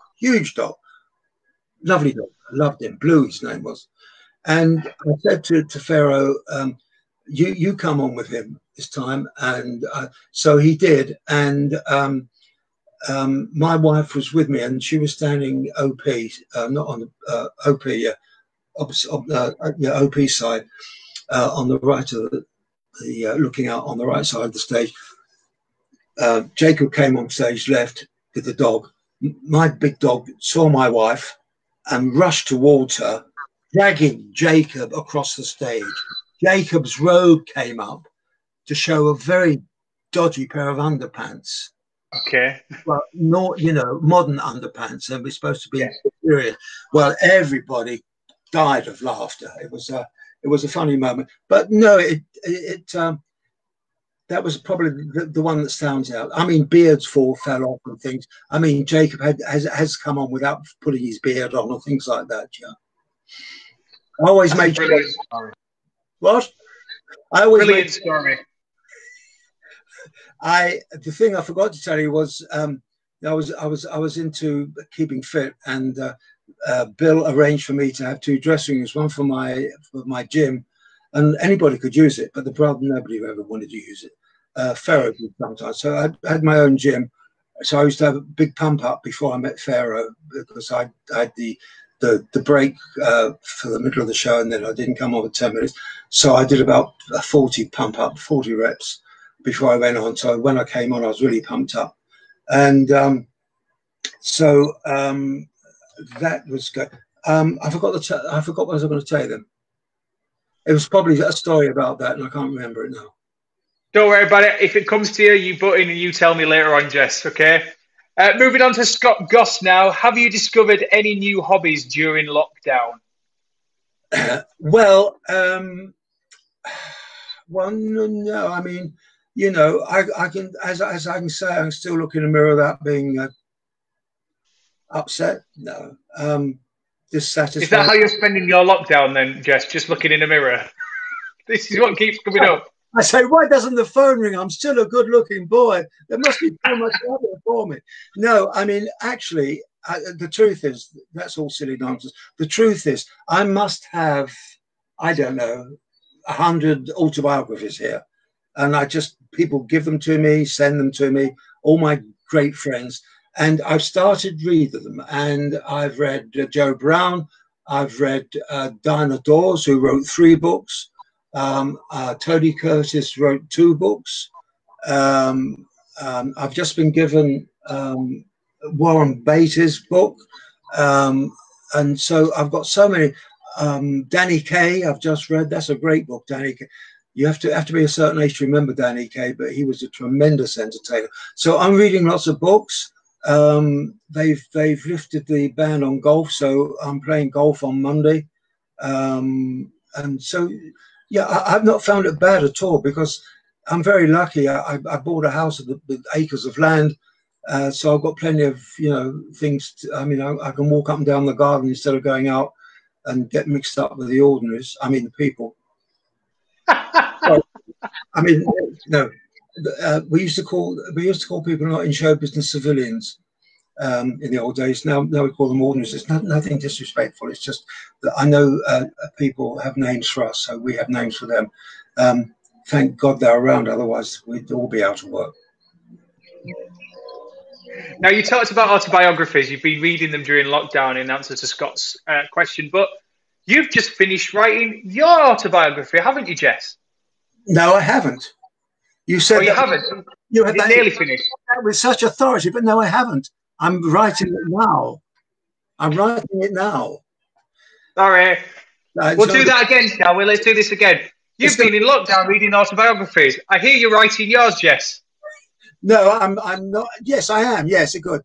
lovely dog. I loved him. Blue, his name was. And I said to Pharaoh, you come on with him this time. And so he did. And my wife was with me, and she was standing OP, not on the OP, OP side, on the right of the looking out on the right side of the stage. Jacob came on stage left with the dog. My big dog saw my wife and rushed towards her, dragging Jacob across the stage. Jacob's robe came up to show a very dodgy pair of underpants. Okay. Well, not, modern underpants, and we're supposed to be serious. Well, everybody died of laughter. It was a funny moment, but no, they that was probably the one that stands out. I mean, beards fell off and things. I mean, Jacob has come on without putting his beard on and things like that. Yeah, I always made sure. What? I always Brilliant story. The thing I forgot to tell you was I was into keeping fit, and Bill arranged for me to have 2 dressing rooms, one for my gym, and anybody could use it, but the problem, nobody ever wanted to use it. Pharaoh did sometimes, so I had my own gym. So I used to have a big pump up before I met Pharaoh, because I had the break for the middle of the show, and then I didn't come on with 10 minutes. So I did about 40 pump up, 40 reps before I went on. So when I came on, I was really pumped up. And so that was good. I forgot what I was going to tell you then. It was probably a story about that, and I can't remember it now. Don't worry about it. If it comes to you, you butt in and you tell me later on, Jess, okay? Moving on to Scott Goss now. Have you discovered any new hobbies during lockdown? Well, no. I mean, you know, I can, as I can say, I can still look in the mirror without being upset. No, dissatisfied. Is that how you're spending your lockdown then, Jess? Just looking in the mirror? This is what keeps coming up. I say, why doesn't the phone ring? I'm still a good-looking boy. There must be so much other for me. No, I mean, actually, the truth is, that's all silly nonsense. The truth is, I must have, I don't know, 100 autobiographies here. And people give them to me, send them to me, all my great friends. And I've started reading them. And I've read Joe Brown. I've read Dinah Dawes, who wrote 3 books. Tony Curtis wrote 2 books. I've just been given Warren Beatty's book. And so I've got so many. Danny Kaye, I've just read. That's a great book, Danny Kaye. You have to be a certain age to remember Danny Kaye, but he was a tremendous entertainer. So I'm reading lots of books. They've lifted the ban on golf, so I'm playing golf on Monday. And so, yeah, I've not found it bad at all, because I'm very lucky. I bought a house with acres of land, so I've got plenty of, you know, things. I can walk up and down the garden instead of going out and get mixed up with the ordinaries. I mean, the people. So, I mean, no. We used to call people not in show business civilians in the old days. Now we call them ordinaries. It's nothing disrespectful. It's just that I know people have names for us, so we have names for them. Thank God they're around, otherwise we'd all be out of work. Now, you talked about autobiographies. You've been reading them during lockdown in answer to Scott's question, but you've just finished writing your autobiography, haven't you, Jess? No, I haven't. You said you haven't. You had nearly finished. With such authority, but no, I haven't. I'm writing it now. I'm writing it now. All right. We'll do that again, shall we? Let's do this again. You've been in lockdown reading autobiographies. I hear you're writing yours, Jess. No, I'm not. Yes, I am. Yes, good.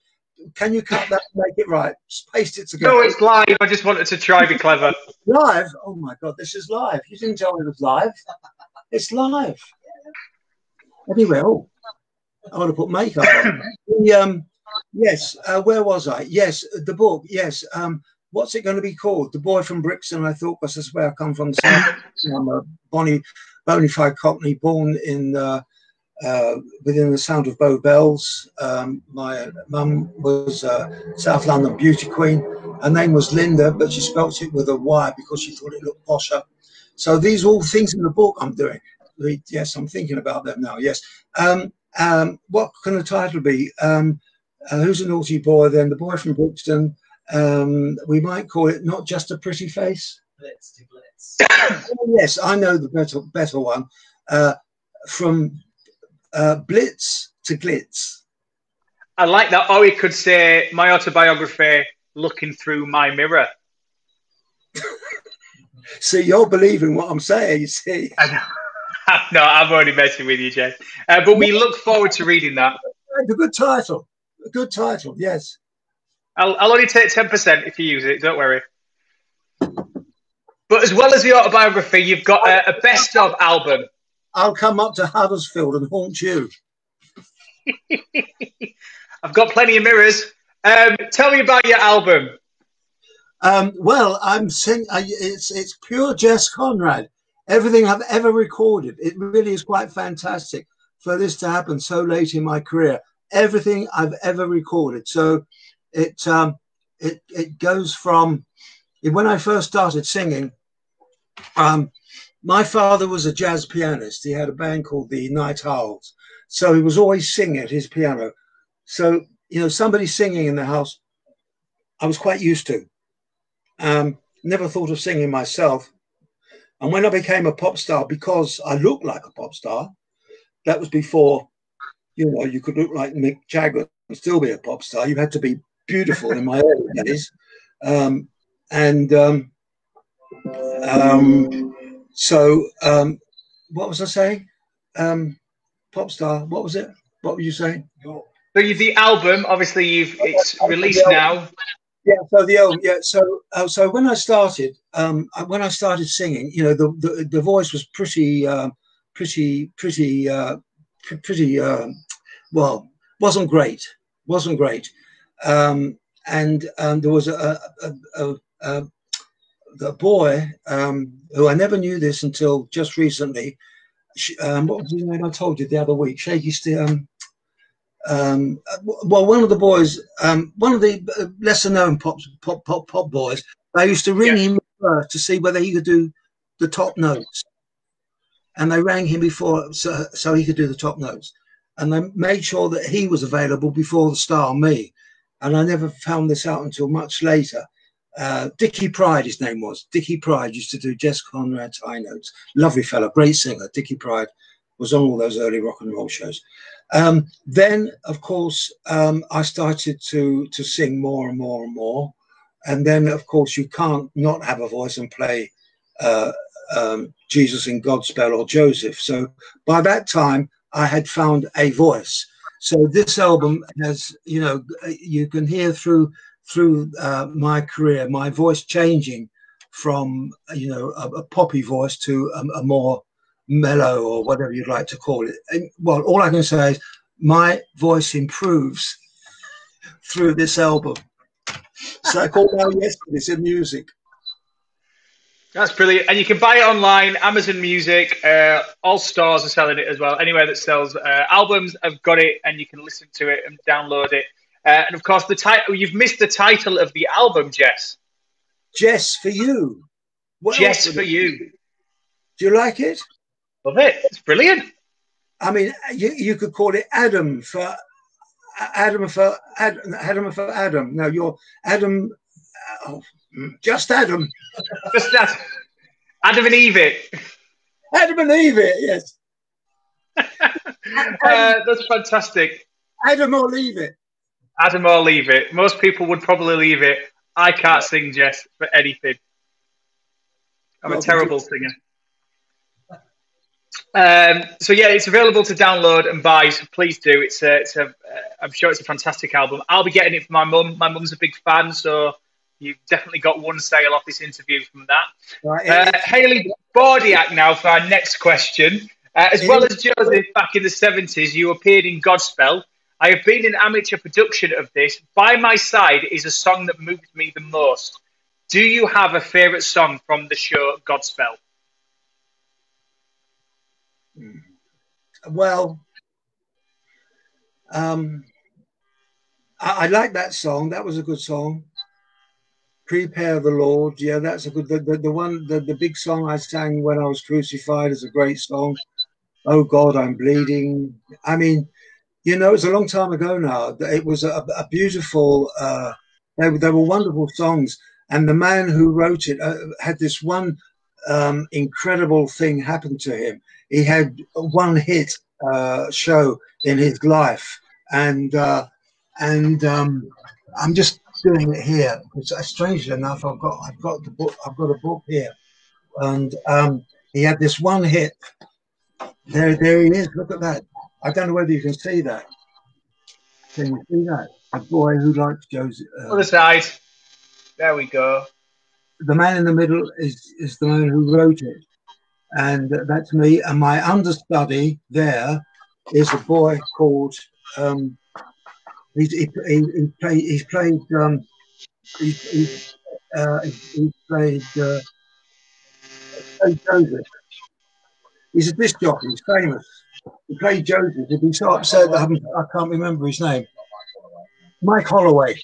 Can you cut that and make it right? Just paste it together. No, it's live. I just wanted to try be clever. Live? Oh, my God, this is live. You didn't tell me it was live. It's live. Anyway, I want to put makeup on. Yes, where was I? Yes, the book. Yes. What's it going to be called? The Boy from Brixton, I thought, because that's where I come from. I'm a bona fide Cockney, born in within the sound of Bow Bells. My mum was South London beauty queen. Her name was Linda, but she spelt it with a Y because she thought it looked posher. So these are all things in the book I'm doing. Yes, I'm thinking about them now. Yes. What can the title be? Who's a naughty boy then? The Boy from Brixton. We might call it Not Just a Pretty Face. Blitz to Blitz. Yes, I know the better one. From Blitz to Glitz. I like that. Or we could say my autobiography, Looking Through My Mirror. See, you're believing what I'm saying, you see. No, I'm only messing with you, Jess. But we look forward to reading that. A good title. A good title, yes. I'll only take 10% if you use it, don't worry. But as well as the autobiography, you've got a best of album. I'll come up to Huddersfield and haunt you. I've got plenty of mirrors. Tell me about your album. Well, it's pure Jess Conrad. Everything I've ever recorded. It really is quite fantastic for this to happen so late in my career. Everything I've ever recorded. So it goes from when I first started singing. My father was a jazz pianist. He had a band called the Night Owls. So he was always singing at his piano. So, you know, somebody singing in the house, I was quite used to. Never thought of singing myself. And when I became a pop star, because I looked like a pop star, that was before, you know, you could look like Mick Jagger and still be a pop star. You had to be beautiful in my early days. So what was I saying? Pop star, what was it? What were you saying? So the album, obviously, it's released now. Yeah, so the album, yeah. So when I started singing, you know, the voice was pretty well, wasn't great. And there was a boy who I never knew this until just recently. What was his name? I told you the other week. Shaky Steve. Well, one of the boys, one of the lesser known pop boys, they used to ring him first to see whether he could do the top notes, and they rang him before so he could do the top notes, and they made sure that he was available before the star, me, and I never found this out until much later. Dickie Pride, his name was. Dickie Pride used to do Jess Conrad's high notes. Lovely fellow, great singer. Dickie Pride was on all those early rock and roll shows. Then, of course, I started to sing more and more and more. And then, of course, you can't not have a voice and play Jesus in Godspell or Joesph. So by that time, I had found a voice. So this album has, you know, you can hear through my career, my voice changing from, you know, a poppy voice to a more mellow, or whatever you'd like to call it. And, well, all I can say is my voice improves through this album. So I call now yesterday in music. That's brilliant. And you can buy it online, Amazon Music, all stores are selling it as well. Anywhere that sells albums have got it, and you can listen to it and download it. And of course, the title, you've missed the title of the album, Jess. Jess for You. Jess for You. Do you like it? Love it. It's brilliant. I mean, you could call it Adam for Adam. No, you're Adam. Just Adam. Just that. Adam and Eve it. Adam and Eve it, yes. That's fantastic. Adam or leave it. Adam or leave it. Most people would probably leave it. I can't sing, Jess, for anything. I'm a terrible singer. So yeah, it's available to download and buy. So please do. I'm sure it's a fantastic album. I'll be getting it for my mum. My mum's a big fan, so you've definitely got one sale off this interview from that. Right, Hayley Bordiak now for our next question. As well as Joesph back in the 70s, you appeared in Godspell. I have been in amateur production of this. By My Side is a song that moved me the most. Do you have a favourite song from the show Godspell? Well, I like that song. That was a good song. Prepare the Lord. Yeah, that's a good. The big song I sang when I was crucified is a great song. Oh God, I'm bleeding. I mean, you know, it's a long time ago now. It was a beautiful. They were wonderful songs, and the man who wrote it had this one incredible thing happen to him. He had one hit show in his life, and I'm just doing it here. Strangely enough, I've got the book. I've got a book here, and he had this one hit. There he is. Look at that. I don't know whether you can see that. Can you see that? A boy who likes Joesph. Other side. There we go. The man in the middle is the man who wrote it. and that's me. And my understudy there is a boy called he played Joseph. He's a disc jockey. He's famous. He played Joseph. He'd be so upset that I can't remember his name. Mike Holloway.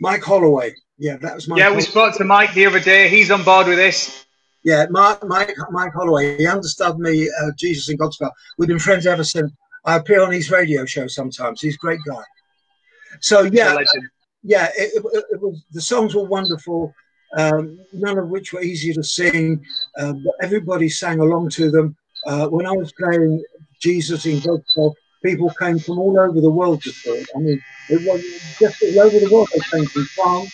Mike Holloway. Yeah, that was Mike. Yeah, we spoke to Mike the other day. He's on board with this. Yeah, Mike Holloway. He understudied me, Jesus in God's Spell. We've been friends ever since. I appear on his radio show sometimes. He's a great guy. So yeah, it was. The songs were wonderful. None of which were easy to sing, but everybody sang along to them. When I was playing Jesus in God's Spell, people came from all over the world to see it. I mean, it was just all over the world. They came from France,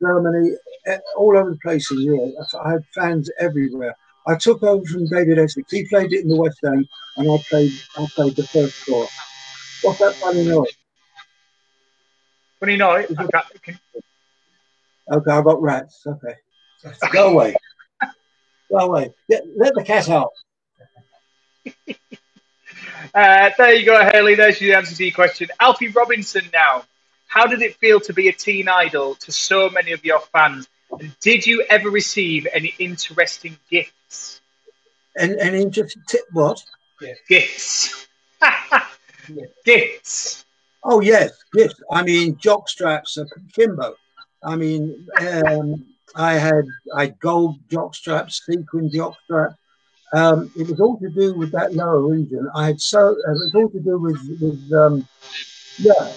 Germany, all over the place in Europe. I had fans everywhere. I took over from David Essex. He played it in the West End, and I played the first floor. What's that funny noise? Funny noise? Okay, I've got rats. Okay. Go away. Go away. Let the cat out. There you go, Haley. There's the answer to your question. Alfie Robinson now. How did it feel to be a teen idol to so many of your fans? And did you ever receive any interesting gifts? And interesting what? Gifts. Gifts. Oh, yes, gifts. I mean, jock straps, Kimbo. I mean, I had gold jock straps, sequin jock straps. It was all to do with that lower region. It was all to do with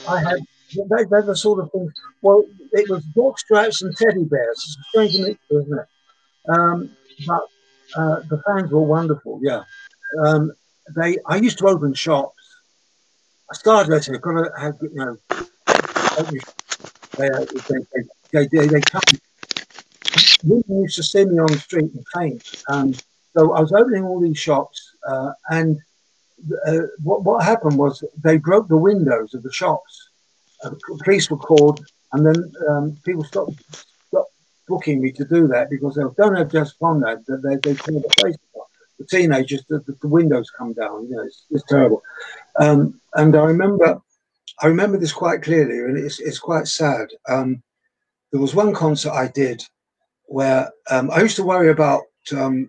I had, they're the sort of things. Well, it was jock straps and teddy bears. It's a strange mixture, isn't it? But the fans were wonderful, yeah. I used to open shops. I started at it, got to have, you know, they come. Women used to see me on the street and paint. So I was opening all these shops, and what happened was they broke the windows of the shops. Police were called, and then people stopped booking me to do that because they don't have Jess Conrad, that they tear the place apart. The teenagers, the windows come down. You know, it's terrible. And I remember this quite clearly, and it's quite sad. There was one concert I did where I used to worry about the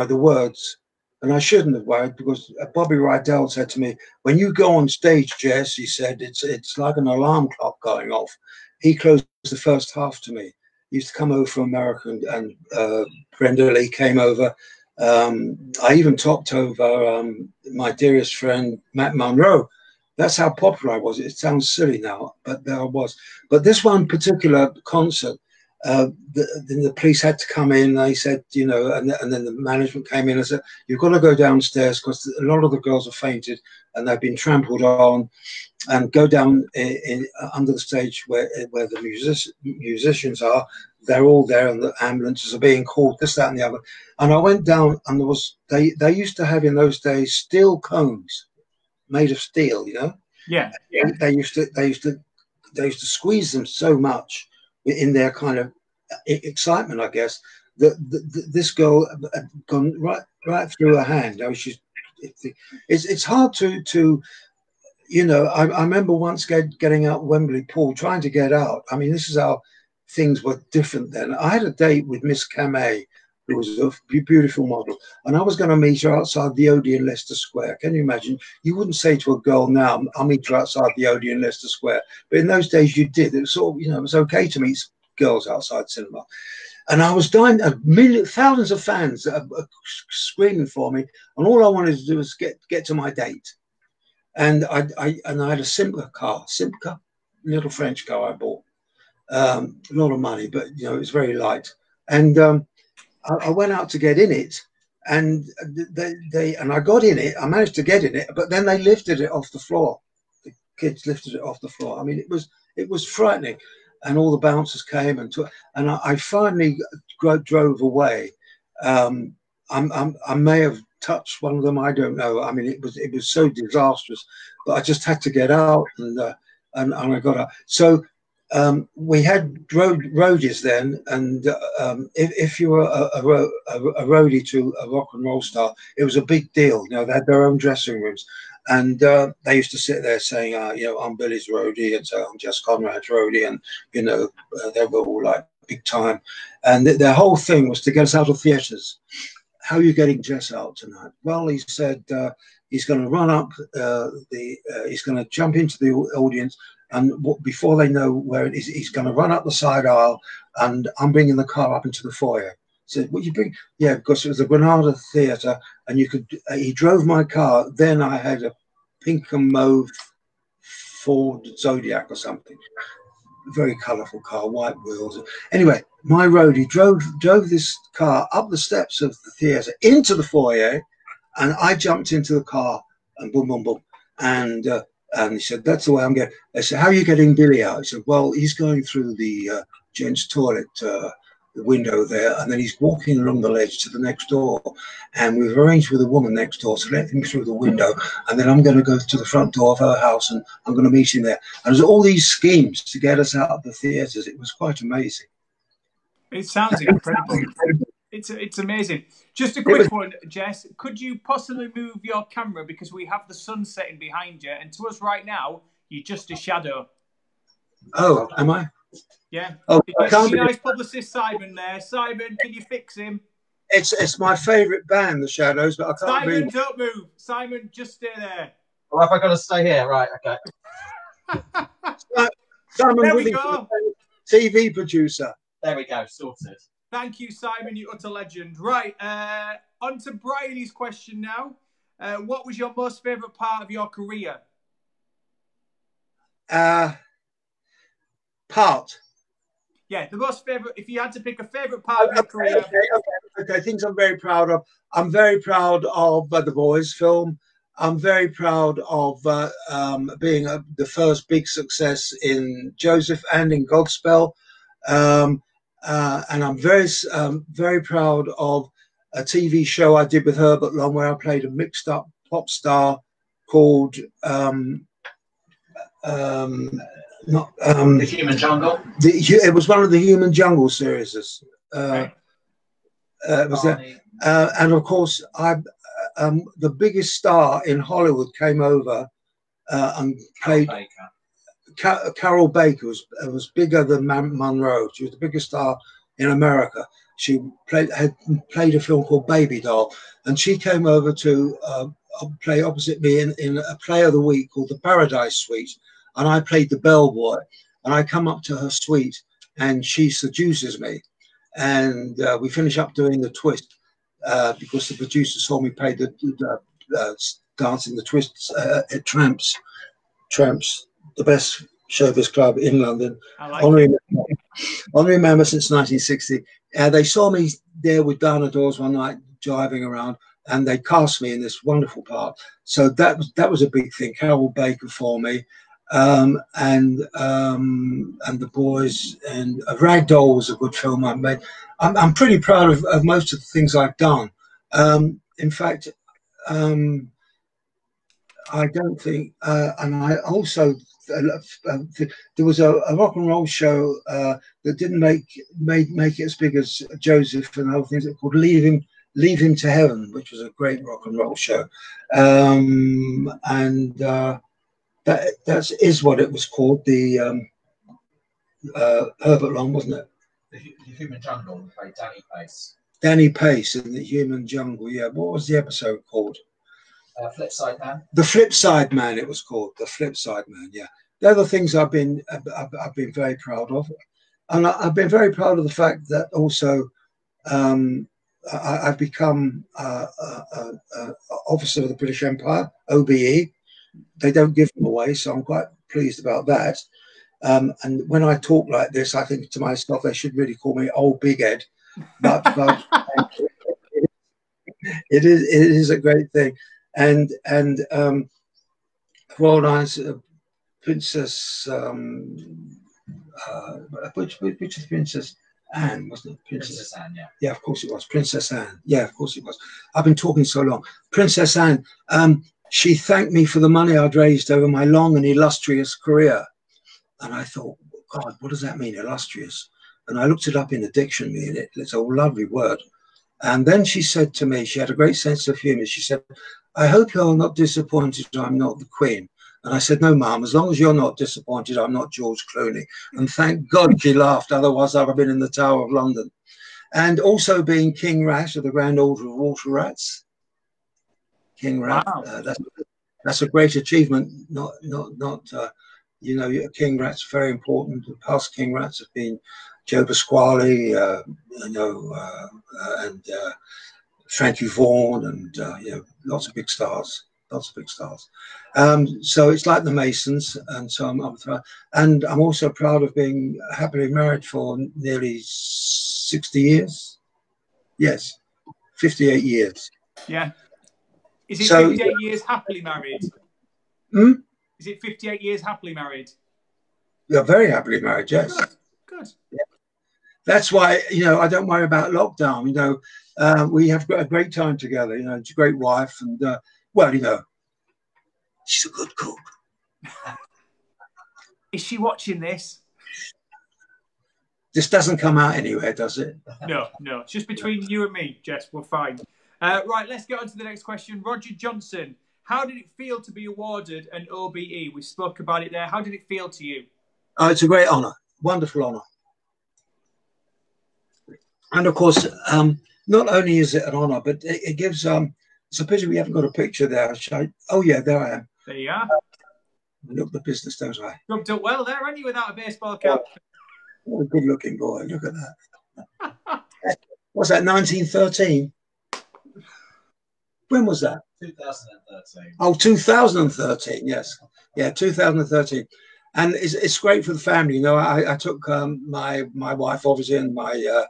words, and I shouldn't have worried because Bobby Rydell said to me, "When you go on stage, Jess," he said, it's like an alarm clock going off. He closed the first half to me. He used to come over from America, and Brenda Lee came over. I even topped over my dearest friend Matt Monroe. That's how popular I was. It sounds silly now, but there I was. But this one particular concert, the police had to come in. They said, you know, and then the management came in and said, "You've got to go downstairs because a lot of the girls have fainted and they've been trampled on, and go down under the stage where the musicians are. They're all there, and the ambulances are being called. This, that, and the other." And I went down, and there was they used to have in those days steel cones made of steel, you know. Yeah. They used to squeeze them so much in their kind of excitement, I guess, that this girl had gone right through her hand. I was it's hard to you know. I remember once getting out Wembley Pool, trying to get out. I mean, this is how things were different then. I had a date with Miss Kamei, who was a beautiful model, and I was going to meet her outside the Odeon, Leicester Square. Can you imagine? You wouldn't say to a girl now, "I'll meet you outside the Odeon, Leicester Square," but in those days you did. It was sort of, you know, it was okay to meet girls outside cinema. And I was dying, thousands of fans screaming for me, and all I wanted to do was get to my date. And I had a Simca car, little French car I bought. A lot of money, but you know, it was very light. And I went out to get in it, and I got in it. I managed to get in it, but then they lifted it off the floor. The kids lifted it off the floor. I mean, it was frightening. And all the bouncers came and I finally drove away. I may have touched one of them. I don't know. I mean, it was so disastrous, but I just had to get out, and I got out. So we had roadies then, and if you were a roadie to a rock and roll star, it was a big deal. You know, they had their own dressing rooms, and they used to sit there saying, you know, I'm Billy's roadie, and so I'm Jess Conrad's roadie, and you know, they were all like big time, and their whole thing was to get us out of theatres. How are you getting Jess out tonight? Well, he said he's going to run up he's going to jump into the audience, and before they know where it is, he's going to run up the side aisle, and I'm bringing the car up into the foyer. He said, what you bring? Yeah, because it was the Granada Theatre, and you could. He drove my car. Then I had a pink and mauve Ford Zodiac or something. Very colourful car, white wheels. Anyway, my roadie drove this car up the steps of the theatre into the foyer, and I jumped into the car, and boom, boom, boom, and he said, that's the way I'm getting. They said, how are you getting Billy out? He said, well, he's going through the gents' toilet, the window there, and then he's walking along the ledge to the next door, and we've arranged with a woman next door to let him through the window, and then I'm going to go to the front door of her house, and I'm going to meet him there. And there's all these schemes to get us out of the theatres. It was quite amazing. It sounds incredible. It's amazing. Just a quick one, Jess. Could you possibly move your camera, because we have the sun setting behind you, and to us right now, you're just a shadow. Oh, am I? Yeah. Oh, nice publicist Simon there. Simon, can you fix him? It's my favourite band, The Shadows, but I can't Simon, move. don't move. Simon, just stay there. Well, have I got to stay here? Right, okay. Simon, there we go. TV producer. There we go, sorted. Thank you, Simon, you utter legend. Right, on to Bryony's question now. What was your most favourite part of your career? Part. Yeah, the most favourite, if you had to pick a favourite part of your career. Okay, things I'm very proud of. I'm very proud of the Mosfilm. I'm very proud of being the first big success in Joesph and in Godspell. And I'm very proud of a TV show I did with Herbert Long, where I played a mixed up pop star called The Human Jungle. It was one of the Human Jungle series. Okay. It was that, and of course, the biggest star in Hollywood came over and played. Carol Baker was bigger than Monroe. She was the biggest star in America. She had played a film called Baby Doll, and she came over to play opposite me in a play of the week called The Paradise Suite, and I played the bellboy. And I come up to her suite, and she seduces me, and we finish up doing the twist because the producer saw me play the dancing the twists at Tramps, the best showbiz club in London. Honorary member since 1960. They saw me there with Diana Dawes one night driving around, and they cast me in this wonderful part. So that was a big thing. Carol Baker for me, and the boys, and Ragdoll was a good film I made. I'm pretty proud of most of the things I've done. In fact, I don't think, and I also. There was a rock and roll show that didn't make it as big as Joesph and other things, called Leave Him to Heaven, which was a great rock and roll show, and that is what it was called. The Herbert Long, wasn't it? The Human Jungle by Danny Pace. Danny Pace in The Human Jungle. Yeah, what was the episode called? Flipside Man. The Flipside Man, it was called. The Flipside Man, yeah. They're the things I've been very proud of. And I've been very proud of the fact that also I've become officer of the British Empire, OBE. They don't give them away, so I'm quite pleased about that. And when I talk like this, I think to myself, they should really call me Old Big Ed. But it is a great thing. And Royal Highness Princess, which is Princess Anne, wasn't it? Princess Anne, yeah. Yeah, of course it was. Princess Anne. Yeah, of course it was. I've been talking so long. Princess Anne, she thanked me for the money I'd raised over my long and illustrious career. And I thought, God, what does that mean, illustrious? And I looked it up in the dictionary, and it's a lovely word. And then she said to me, she had a great sense of humor. She said, I hope you're not disappointed I'm not the Queen. And I said, no, Mum, as long as you're not disappointed, I'm not George Clooney. And thank God she laughed. Otherwise, I'd have been in the Tower of London. And also being King Rat of the Grand Order of Water Rats. King Rat, Wow. that's a great achievement. You know, King Rat's very important. The past King Rats have been Joe Pasquale, and Frankie Vaughan, and you know, lots of big stars. So it's like the Masons, and so I'm also proud of being happily married for nearly 60 years. Yes, 58 years. Yeah. Is it 58 years happily married? Is it 58 years happily married? You're very happily married, yes. Good. Yeah. That's why, you know, I don't worry about lockdown. You know, we have got a great time together. You know, she's a great wife, and well, you know, she's a good cook. Is she watching this? This doesn't come out anywhere, does it? No. It's just between you and me, Jess. We're fine. Right, let's get on to the next question. Roger Johnson, how did it feel to be awarded an OBE? We spoke about it there. How did it feel to you? Oh, it's a great honour. Wonderful honour. And of course, not only is it an honour, but it gives, it's a picture, we haven't got a picture there. Oh yeah, there I am. There you are. Look the business, don't I? Jumped up well there, aren't you, without a baseball cap? What a good looking boy, look at that. What's that, 1913? When was that? 2013. Oh, 2013, yes. Yeah, 2013. And it's great for the family. You know, I took my wife, obviously, and my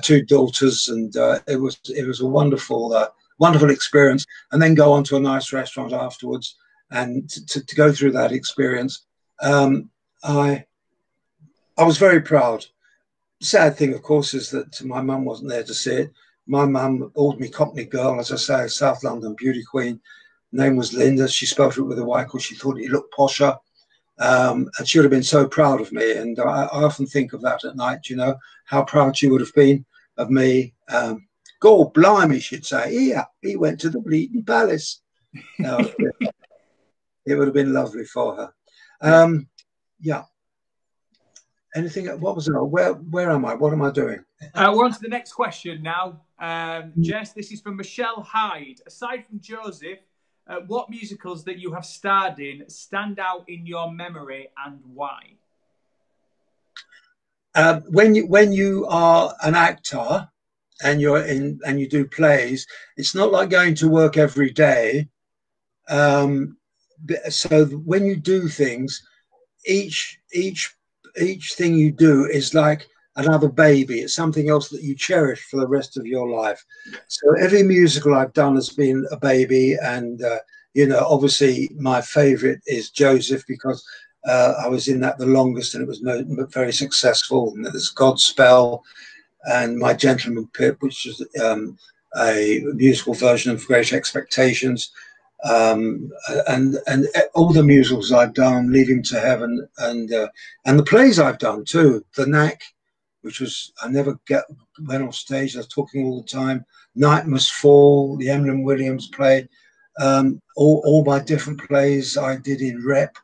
two daughters, and it was a wonderful experience. And then go on to a nice restaurant afterwards, and to go through that experience, I was very proud. The sad thing, of course, is that my mum wasn't there to see it. My mum, ordinary Cockney girl, as I say, South London beauty queen. Name was Linda. She spelled it with a Y because she thought it looked posher. And she would have been so proud of me. And I often think of that at night, you know, how proud she would have been of me. God blimey, she'd say, yeah, he went to the Bleating Palace. It would have been lovely for her. Yeah. Anything? What was it? Where am I? What am I doing? We're on to the next question now. Jess, this is from Michelle Hyde. Aside from Joesph, what musicals that you have starred in stand out in your memory, and why? When you are an actor and you do plays, it's not like going to work every day. So when you do things, each thing you do is like another baby. It's something else that you cherish for the rest of your life. So every musical I've done has been a baby, and you know, obviously my favorite is Joesph, because I was in that the longest, and it was very successful. And there's Godspell and My Gentleman Pip, which is a musical version of Great Expectations. And all the musicals I've done, Leaving to Heaven, and the plays I've done too. The Knack, which was, I never went off stage, I was talking all the time. Night Must Fall, the Emlyn Williams play, all my different plays I did in rep.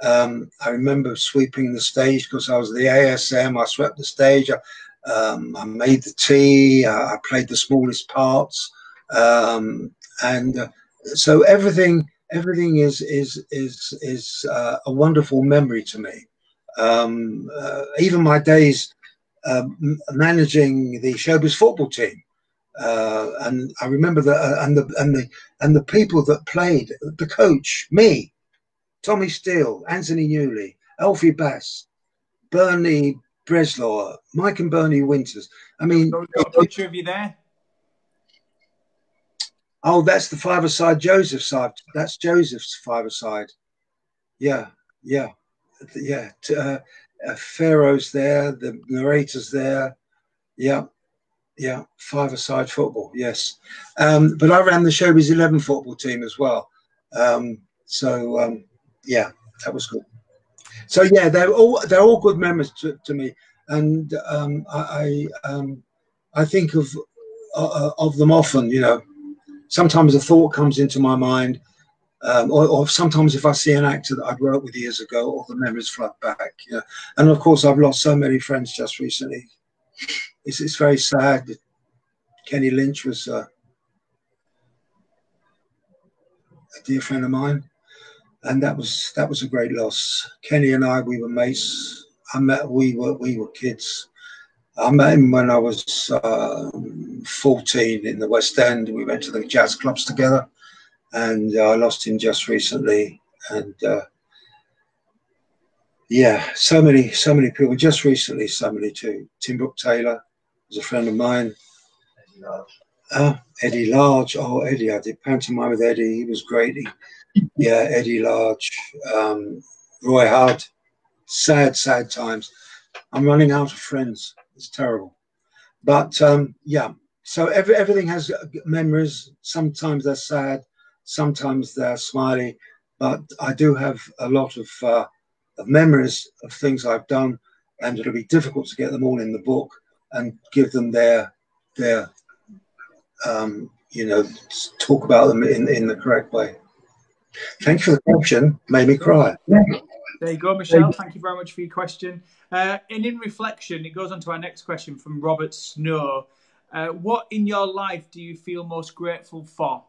I remember sweeping the stage because I was the ASM. I swept the stage. I made the tea. I played the smallest parts, and so everything is a wonderful memory to me. Even my days managing the showbiz football team, and I remember that, and the people that played, the coach, me, Tommy Steele, Anthony Newley, Alfie Bass, Bernie Breslau, Mike and Bernie Winters. I mean, got a picture of you there. Oh, that's the five-a-side Joesph side. That's Joseph's five-a-side. Yeah. Pharaoh's there. The narrator's there. Yeah. Five-a-side football. Yes. But I ran the Showbiz 11 football team as well. Yeah, that was good. So yeah, they're all good memories to me, and I think of them often. You know, sometimes a thought comes into my mind, or sometimes if I see an actor that I'd worked with years ago, all the memories flood back. You know, and of course I've lost so many friends just recently. It's very sad. Kenny Lynch was a dear friend of mine, and that was a great loss. Kenny and I, we were mates. We were kids. I met him when I was 14 in the West End. We went to the jazz clubs together, and I lost him just recently. And yeah, so many people. Just recently, so many too. Tim Brooke Taylor was a friend of mine. Eddie Large. Oh, Eddie, I did pantomime with Eddie. He was great. Yeah, Eddie Large. Roy Hudd. Sad times. I'm running out of friends. It's terrible. But yeah, so everything has memories. Sometimes they're sad, sometimes they're smiley. But I do have a lot of memories of things I've done, and it'll be difficult to get them all in the book and give them their you know, talk about them in the correct way. Thank you for the question. Made me cry. There you go, Michelle. Thank you very much for your question. And in reflection, it goes on to our next question from Robert Snow. What in your life do you feel most grateful for?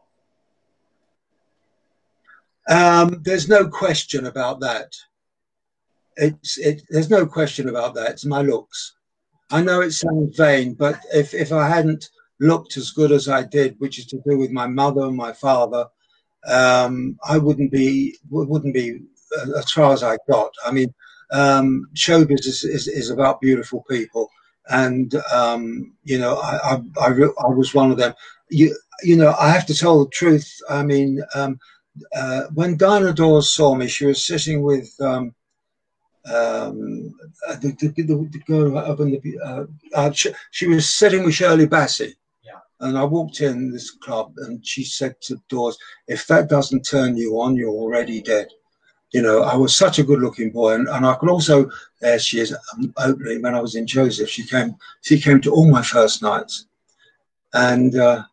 There's no question about that. There's no question about that. It's my looks. I know it sounds vain, but if I hadn't looked as good as I did, which is to do with my mother and my father, I wouldn't be as far as I got. I mean, showbiz is about beautiful people, and you know, I was one of them. You know, I have to tell the truth. I mean, when Dinah Dawes saw me, she was sitting with the girl up in the. She was sitting with Shirley Bassey. And I walked in this club, and she said to Dawes, "If that doesn't turn you on, you're already dead." You know, I was such a good-looking boy, and I could also. There she is, openly. When I was in Joesph, she came to all my first nights, and the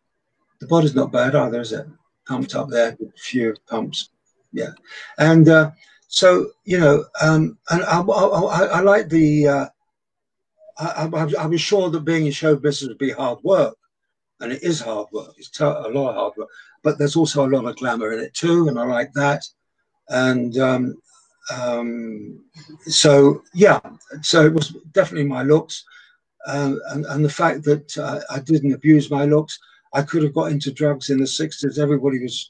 body's not bad either, is it? Pumped up there, a few pumps, yeah. And so you know, and I like the. I was sure that being in show business would be hard work. And it is hard work. It's a lot of hard work, but there's also a lot of glamour in it too, and I like that. And so yeah, so it was definitely my looks, and the fact that I didn't abuse my looks. I could have got into drugs in the 60s. Everybody was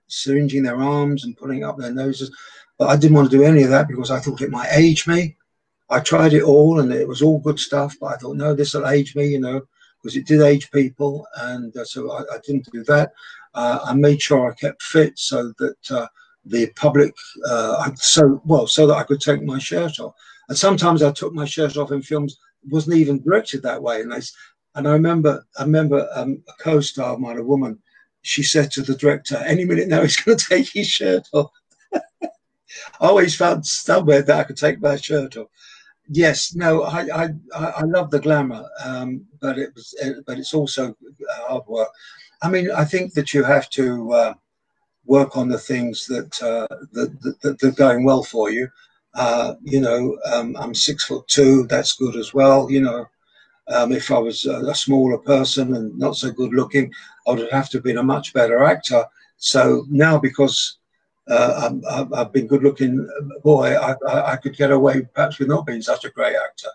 syringing their arms and putting up their noses, but I didn't want to do any of that because I thought it might age me. I tried it all, and it was all good stuff, but I thought, no, this will age me, you know. Because it did age people, and so I didn't do that. I made sure I kept fit so that the public, so that I could take my shirt off. And sometimes I took my shirt off in films, wasn't even directed that way. And I remember a co-star of mine, a woman, she said to the director, "Any minute now he's going to take his shirt off." I always felt somewhere that I could take my shirt off. Yes, no, I love the glamour, but it's also hard work. I mean, I think that you have to work on the things that are going well for you. You know, I'm 6'2", that's good as well. You know, if I was a smaller person and not so good looking, I would have to have been a much better actor. So now, because I've been good looking boy, I could get away perhaps with not being such a great actor.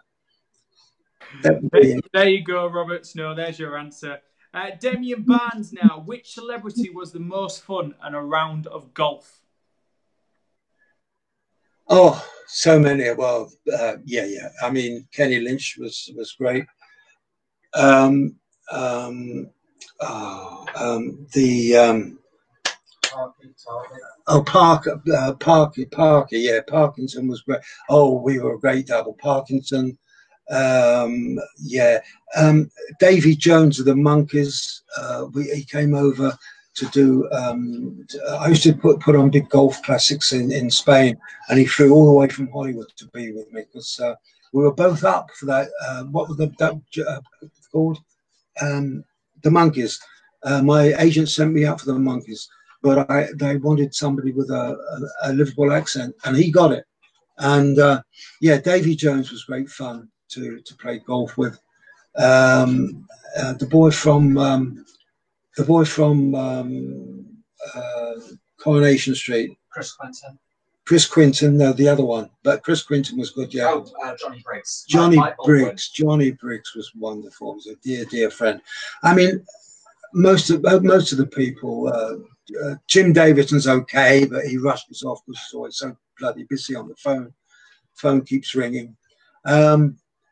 There you go, Robert Snow. There's your answer. Damien Barnes now. Which celebrity was the most fun and a round of golf? Oh, so many. Well, yeah. I mean, Kenny Lynch was great. Parker, yeah, Parkinson was great. Oh, we were a great double. Parkinson, yeah. Davey Jones of the Monkees, he came over do. I used to put on big golf classics in Spain, and he flew all the way from Hollywood to be with me because we were both up for that. What was that called? The Monkees. My agent sent me out for the Monkees, but they wanted somebody with a Liverpool accent, and he got it. And yeah, Davey Jones was great fun to play golf with. The boy from Coronation Street. Chris Clinton. Chris Quinton, no, the other one, but Chris Quinton was good. Yeah. Oh, Johnny Briggs. Johnny Briggs was wonderful. He was a dear friend. I mean, most of the people. Jim Davidson's okay, but he rushes off because he's always so bloody busy on the phone. Phone keeps ringing.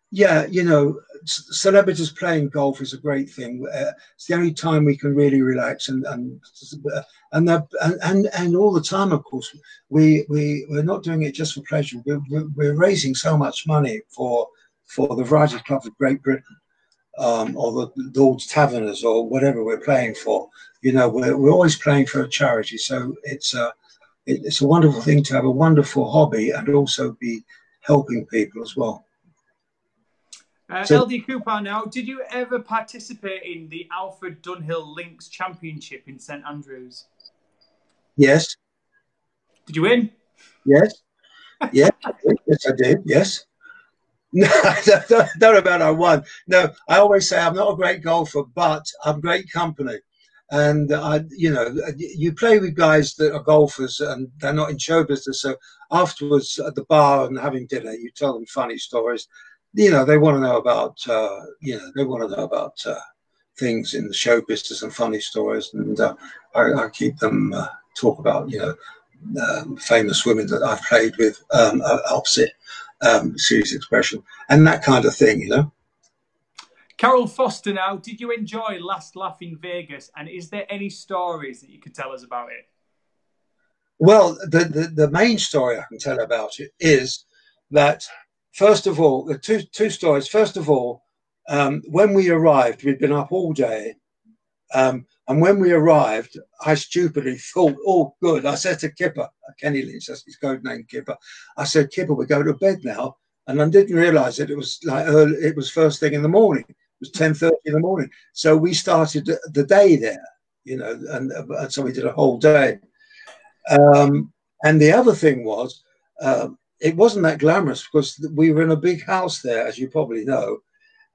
Yeah, you know, celebrities playing golf is a great thing. It's the only time we can really relax and all the time. Of course, we're not doing it just for pleasure. We're raising so much money for the Variety Club of Great Britain, or the Lord's Taverners, or whatever we're playing for. You know, we're always playing for a charity. So it's a wonderful thing to have a wonderful hobby and also be helping people as well. LD Cooper now, did you ever participate in the Alfred Dunhill Lynx Championship in St Andrews? Yes. Did you win? Yes. Yeah. Yes, I did. Yes. No, don't know about I won. No, I always say I'm not a great golfer, but I'm great company. And you know, you play with guys that are golfers and they're not in show business. So afterwards at the bar and having dinner, you tell them funny stories. You know, they want to know about, things in the show business and funny stories. And I keep them talk about, you know, famous women that I've played with, opposite serious expression and that kind of thing, you know. Carol Foster now, did you enjoy Last Laugh in Vegas? And is there any stories that you could tell us about it? Well, the main story I can tell about it is that, first of all, the two stories. First of all, when we arrived, we'd been up all day. And when we arrived, I stupidly thought, oh, good. I said to Kipper, Kenny Lynch, that's his code name, Kipper. I said, Kipper, we go to bed now. And I didn't realize it was like early, it was first thing in the morning. It was 10:30 in the morning. So we started the day there, you know, and so we did a whole day. And the other thing was, it wasn't that glamorous because we were in a big house there, as you probably know.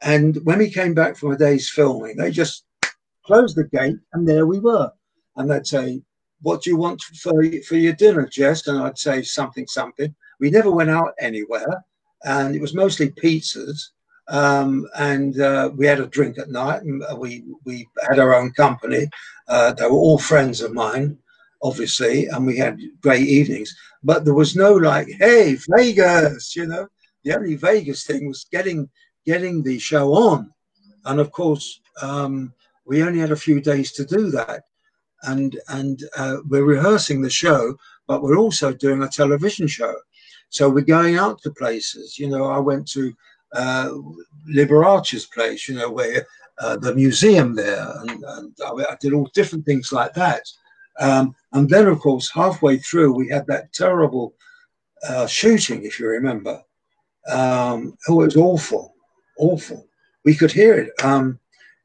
And when we came back from a day's filming, they just closed the gate and there we were. And they'd say, what do you want for your dinner, Jess? And I'd say something. We never went out anywhere. And it was mostly pizzas. And we had a drink at night. And we had our own company. They were all friends of mine, obviously, and we had great evenings. But there was no like, hey, Vegas, you know. The only Vegas thing was getting the show on. And of course, we only had a few days to do that. And we're rehearsing the show, but we're also doing a television show. So we're going out to places. You know, I went to Liberace's place, you know, where the museum there, and I did all different things like that. And then, of course, halfway through, we had that terrible shooting, if you remember. Oh, it was awful, awful. We could hear it.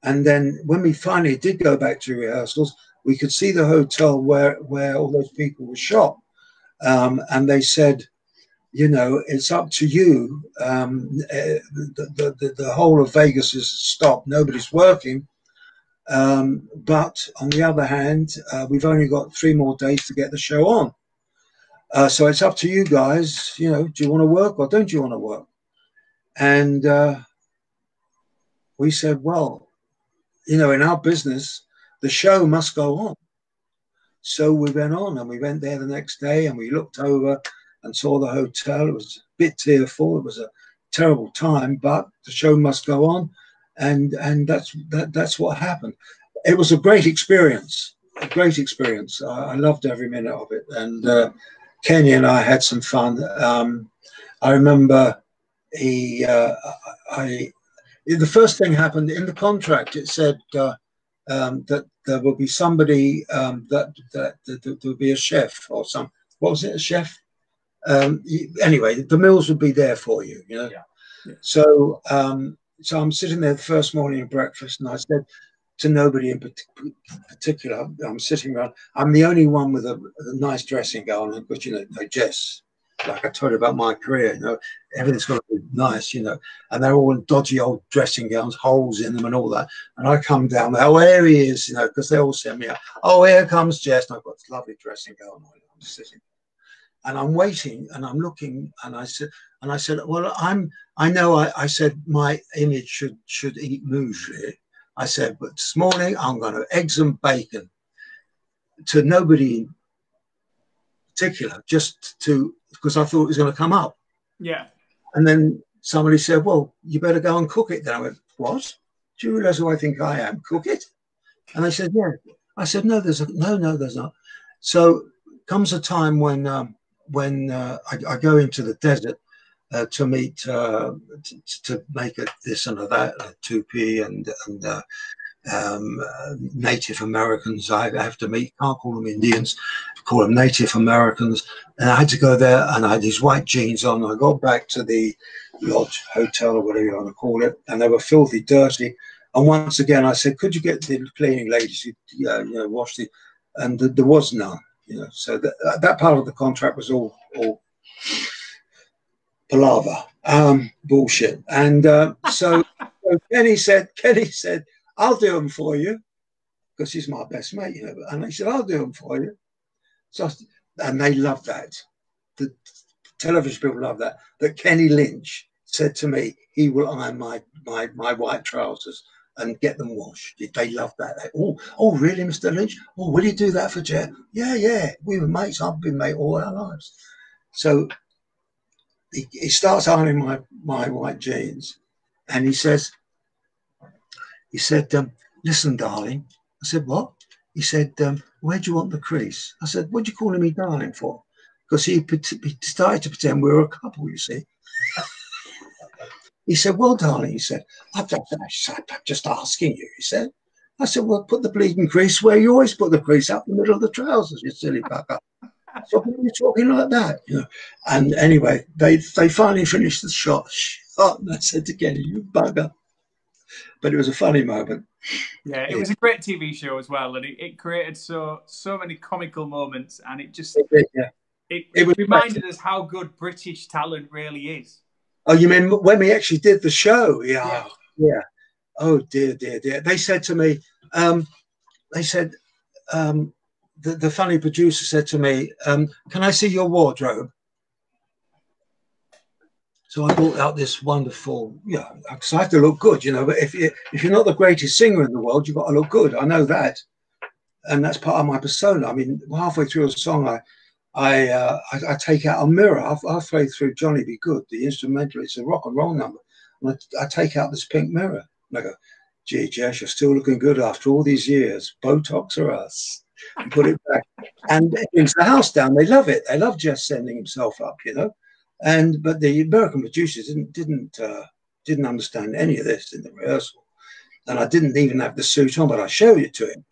And then when we finally did go back to rehearsals, we could see the hotel where all those people were shot. And they said, you know, it's up to you. The whole of Vegas is stopped. Nobody's working. But on the other hand, we've only got 3 more days to get the show on. So it's up to you guys. You know, do you want to work or don't you want to work? And we said, well, you know, in our business, the show must go on. So we went on, and we went there the next day, and we looked over and saw the hotel. It was a bit tearful. It was a terrible time, but the show must go on, and that's what happened. It was a great experience, I loved every minute of it, and Kenny and I had some fun. I remember the first thing happened in the contract. It said that there will be somebody that will be a chef or some. What was it? A chef? Anyway, the meals would be there for you. You know. Yeah. So so I'm sitting there the first morning at breakfast, and I said to nobody in particular, I'm sitting around. I'm the only one with a nice dressing gown, but you know, Jess. Like I told you about my career, you know, everything's got to be nice, you know, and they're all in dodgy old dressing gowns, holes in them and all that. And I come down there, oh, there he is, you know, because they all send me out. Oh, here comes Jess. And I've got this lovely dressing gown on. I'm sitting and I'm waiting and I'm looking and I said, well, I said my image should eat muesli. I said, but this morning I'm going to eggs and bacon. To nobody in particular, just to, because I thought it was going to come up. Yeah. And then somebody said, well, you better go and cook it. Then I went, what? Do you realize who I think I am? Cook it? And they said, yeah. I said, no, there's not. So comes a time when I go into the desert to meet, to make this and that, a tupi and Native Americans I have to meet. Can't call them Indians, call them Native Americans. And I had to go there, and I had these white jeans on. I got back to the lodge, hotel, or whatever you want to call it, and they were filthy, dirty. And once again, I said, "Could you get the cleaning ladies to wash the?" And there was none. You know, so that part of the contract was all palaver, bullshit. And so Kenny said, I'll do them for you, because he's my best mate, you know. And he said, I'll do them for you. So, and they loved that. The television people love that. That Kenny Lynch said to me, he will iron my white trousers and get them washed. They loved that. Oh, really, Mr. Lynch? Oh, will you do that for Jeff? Yeah. We were mates. I've been mate all our lives. So he starts ironing my white jeans, and he said, listen, darling. I said, what? He said, where do you want the crease? I said, what do you calling me darling for? Because he started to pretend we were a couple, you see. He said, well, darling, he said, I'm just asking you, he said. I said, well, put the bleeding crease where you always put the crease, up the middle of the trousers, you silly bugger. So why are you talking like that? You know? And anyway, they finally finished the shot. And I said to Kenny, you bugger. But it was a funny moment. Yeah, it was a great TV show as well, and it created so many comical moments, and it just it reminded us how good British talent really is. Oh, you mean when we actually did the show? Yeah. Oh dear. They said to me, the funny producer said to me, can I see your wardrobe? So I brought out this wonderful, because I have to look good, you know. But if you're not the greatest singer in the world, you've got to look good. I know that, and that's part of my persona. I mean, halfway through a song, I take out a mirror. Halfway through Johnny Be Good, the instrumental, it's a rock and roll number. And I take out this pink mirror, and I go, gee, Jess, you're still looking good after all these years. Botox or us? And put it back, and it brings the house down. They love it. They love Jess sending himself up, you know. But the American producers didn't understand any of this in the rehearsal, and I didn't even have the suit on, but I showed it to him.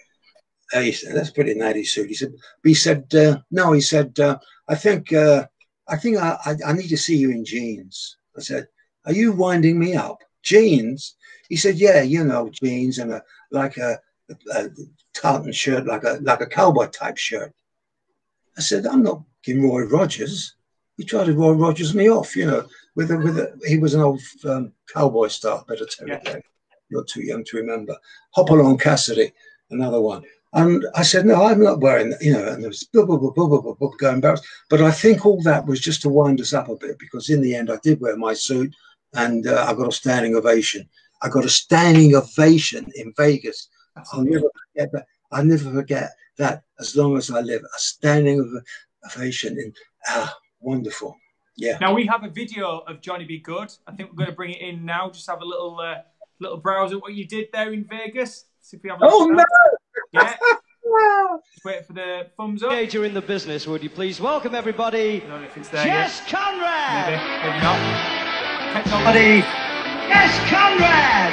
He said, "That's a pretty natty suit." He said, "No." He said, I think I need to see you in jeans." I said, "Are you winding me up? Jeans?" He said, "Yeah, you know, jeans and a tartan shirt, like a cowboy type shirt." I said, "I'm not getting Roy Rogers." He tried to Roy Rogers me off, you know, he was an old cowboy star, better tell you that. You're too young to remember. Hopalong Cassidy, another one. And I said, no, I'm not wearing that, you know, and there was going back. But I think all that was just to wind us up a bit, because in the end I did wear my suit, and I got a standing ovation. I got a standing ovation in Vegas. I'll never forget that. I'll never forget that as long as I live. A standing ovation in wonderful. Yeah. Now we have a video of Johnny Be Good. I think we're going to bring it in now. Just have a little browse at what you did there in Vegas. See if we have a no! Yeah. Just wait for the thumbs up. You're in the business, would you please welcome everybody? I don't know if it's there Jess yet. Conrad. Maybe not. Everybody, Jess Conrad.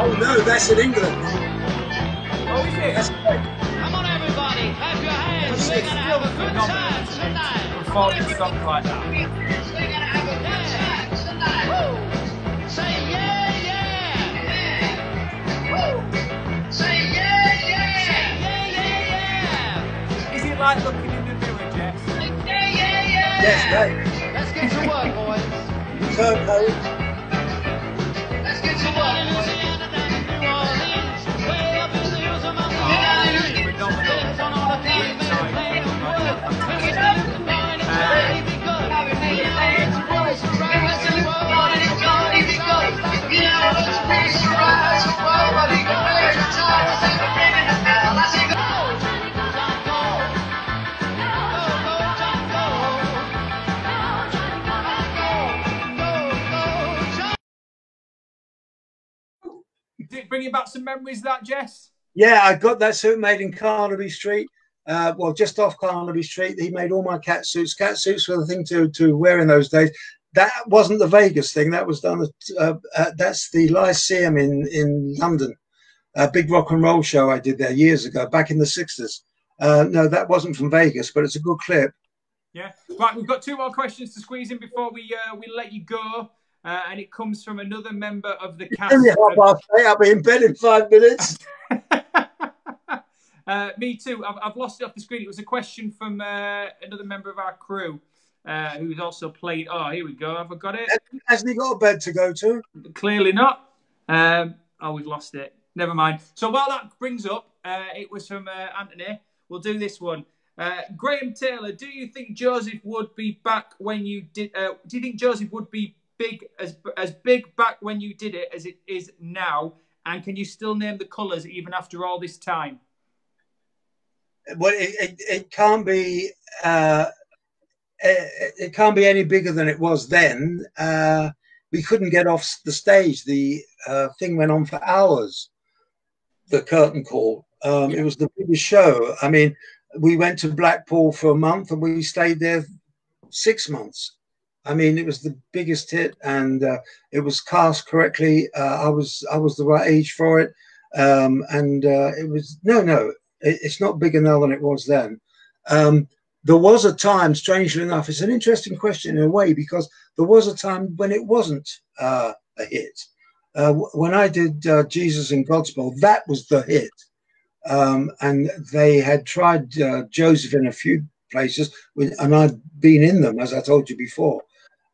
Oh no, that's in England. Oh, is it? That's right. Come on, everybody, clap your hands. We're It's gonna still have a good phenomenal, time isn't it? tonight. Performing songs like that. We're gonna have a good time tonight. Woo! Say yeah, yeah. Woo! Say yeah, yeah. Say yeah, yeah. Is it like looking in the mirror, Jess? Yeah, yeah, yeah. Yes, right. Let's get to work, boys. Turbo. Let's get to work, boys. Louisiana down to New Orleans, way up in the hills of Mount Vernon. Phenomenal. There's one on the pavement Great playing time. work. It's good morning, it's gonna be good. It's right, it's right, it's good morning, it's gonna be good. Yeah, it's right, it's right, it's well, but he can play the time. It's like a ring in the bell. I say go. John, go. Go, go, John, go. Did it bring you back some memories, that, Jess? Yeah, I got that suit made in Carnaby Street. Well, just off Carnaby Street. He made all my cat suits. Cat suits were the thing to wear in those days. That wasn't the Vegas thing. That was done at that's the Lyceum in London. A big rock and roll show I did there years ago, back in the 60s. No, that wasn't from Vegas, but it's a good clip. Yeah. Right, we've got 2 more questions to squeeze in before we let you go. And it comes from another member of the cast. I'll be in bed in 5 minutes. Me too. I've lost it off the screen. It was a question from another member of our crew who's also played. Oh, here we go. Have I got it? Hasn't he got a bed to go to? Clearly not. Oh, we've lost it. Never mind. So while that brings up, it was from Anthony. We'll do this one. Graham Taylor, do you think Joesph would be back when you did? Do you think Joesph would be big as big back when you did it as it is now? And can you still name the colours even after all this time? Well, it can't be. It can't be any bigger than it was then. We couldn't get off the stage. The thing went on for hours. The curtain call. It was the biggest show. I mean, we went to Blackpool for a month and we stayed there 6 months. I mean, it was the biggest hit, and it was cast correctly. I was the right age for it, and it was it's not bigger now than it was then. There was a time, strangely enough, it's an interesting question in a way, because there was a time when it wasn't a hit. When I did Jesus in Godspell, that was the hit. And they had tried Joesph in a few places, and I'd been in them, as I told you before,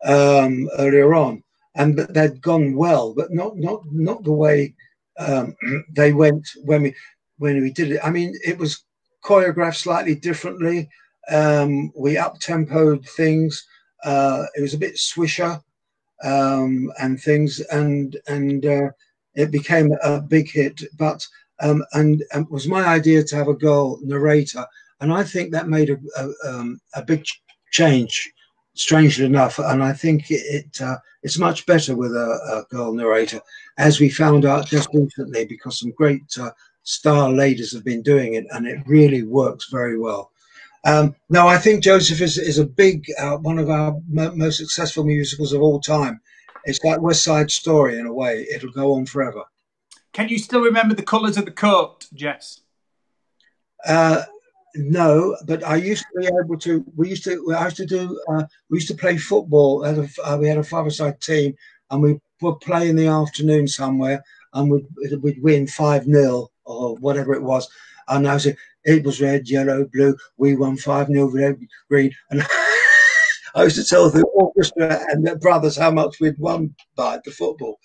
earlier on, and they'd gone well, but not the way they went when we did it. I mean, it was choreographed slightly differently. We up-tempoed things. It was a bit swisher and things, and it became a big hit. But and it was my idea to have a girl narrator, and I think that made a big change, strangely enough. And I think it's much better with a girl narrator, as we found out just recently, because some great star ladies have been doing it, and it really works very well. No, I think Joesph is a big one of our most successful musicals of all time. It's like West Side Story in a way. It'll go on forever. Can you still remember the colours of the coat, Jess? No, but I used to be able to. We used to play football. We had a five-a-side team, and we would play in the afternoon somewhere, and we'd win 5-0 or whatever it was. And I said, it was red, yellow, blue. We won 5-0, red, green. And I used to tell the orchestra and their brothers how much we'd won by the football.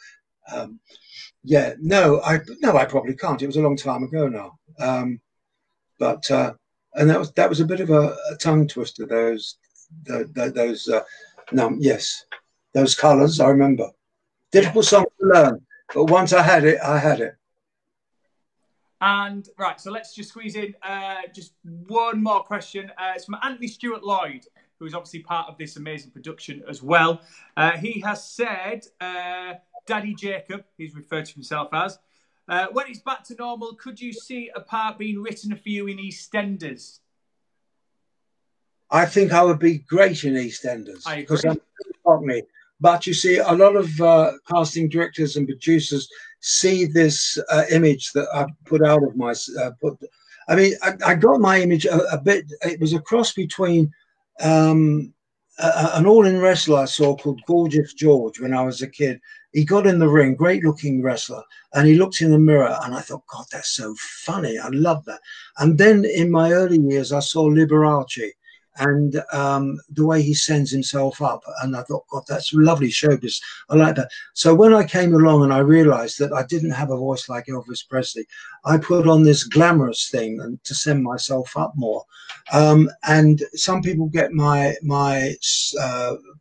Yeah, no, I probably can't. It was a long time ago now. But and that was a bit of a tongue twister. Those colours, I remember. Difficult song to learn, but once I had it, I had it. And right, so let's just squeeze in just one more question. It's from Anthony Stewart Lloyd, who is obviously part of this amazing production as well. He has said, Daddy Jacob, he's referred to himself as, when it's back to normal, could you see a part being written for you in EastEnders? I think I would be great in EastEnders because I'm Cockney. But you see, a lot of casting directors and producers see this image that I put out of my I got my image a bit. It was a cross between an all-in wrestler I saw called Gorgeous George when I was a kid. He got in the ring, great-looking wrestler, and he looked in the mirror, and I thought, God, that's so funny. I love that. And then in my early years, I saw Liberace and the way he sends himself up, and I thought, God, that's lovely showbiz. I like that. So when I came along and I realized that I didn't have a voice like Elvis Presley, I put on this glamorous thing and to send myself up more. And some people get my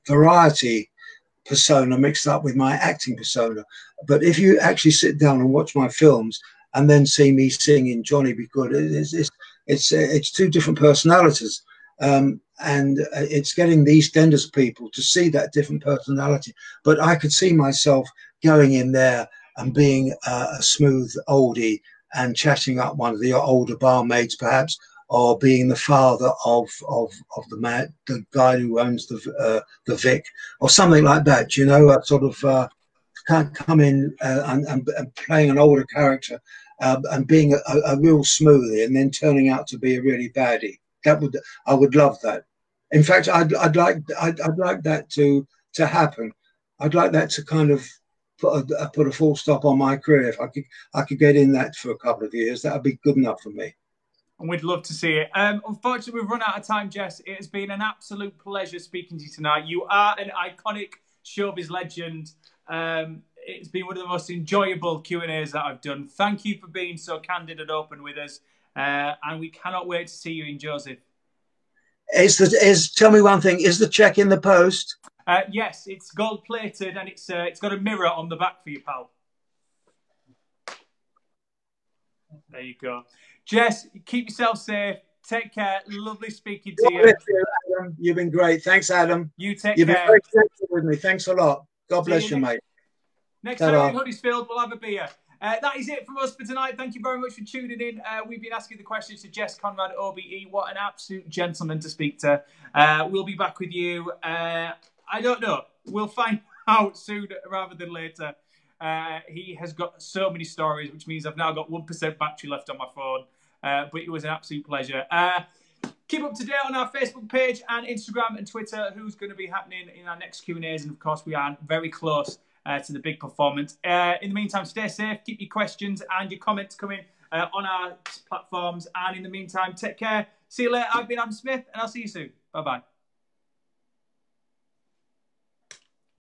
variety persona mixed up with my acting persona. But if you actually sit down and watch my films and then see me singing Johnny Be Good, it's two different personalities. And it's getting the EastEnders people to see that different personality. But I could see myself going in there and being a smooth oldie and chatting up one of the older barmaids, perhaps, or being the father of the guy who owns the Vic, or something like that. You know, sort of can't come in and playing an older character and being a real smoothie, and then turning out to be a really baddie. I would love that. In fact, I'd like that to happen. I'd like that to kind of put a full stop on my career. If I could get in that for a couple of years, that would be good enough for me. And we'd love to see it. Unfortunately, we've run out of time, Jess. It has been an absolute pleasure speaking to you tonight. You are an iconic showbiz legend. It's been one of the most enjoyable Q&As that I've done. Thank you for being so candid and open with us. And we cannot wait to see you in Joesph. Tell me one thing, is the check in the post? Yes, it's gold plated and it's got a mirror on the back for you, pal. There you go. Jess, keep yourself safe. Take care. Lovely speaking to you. Adam. You've been great. Thanks, Adam. You take You've care. been very sensitive with me. Thanks a lot. God bless you, mate. Next time in Huddersfield, we'll have a beer. That is it from us for tonight. Thank you very much for tuning in. We've been asking the questions to Jess Conrad OBE. What an absolute gentleman to speak to. We'll be back with you. I don't know. We'll find out sooner rather than later. He has got so many stories, which means I've now got 1% battery left on my phone. But it was an absolute pleasure. Keep up to date on our Facebook page and Instagram and Twitter who's going to be happening in our next Q&As. And, of course, we are very close to the big performance. In the meantime, stay safe. Keep your questions and your comments coming on our platforms. And in the meantime, take care. See you later. I've been Adam Smith, and I'll see you soon. Bye-bye.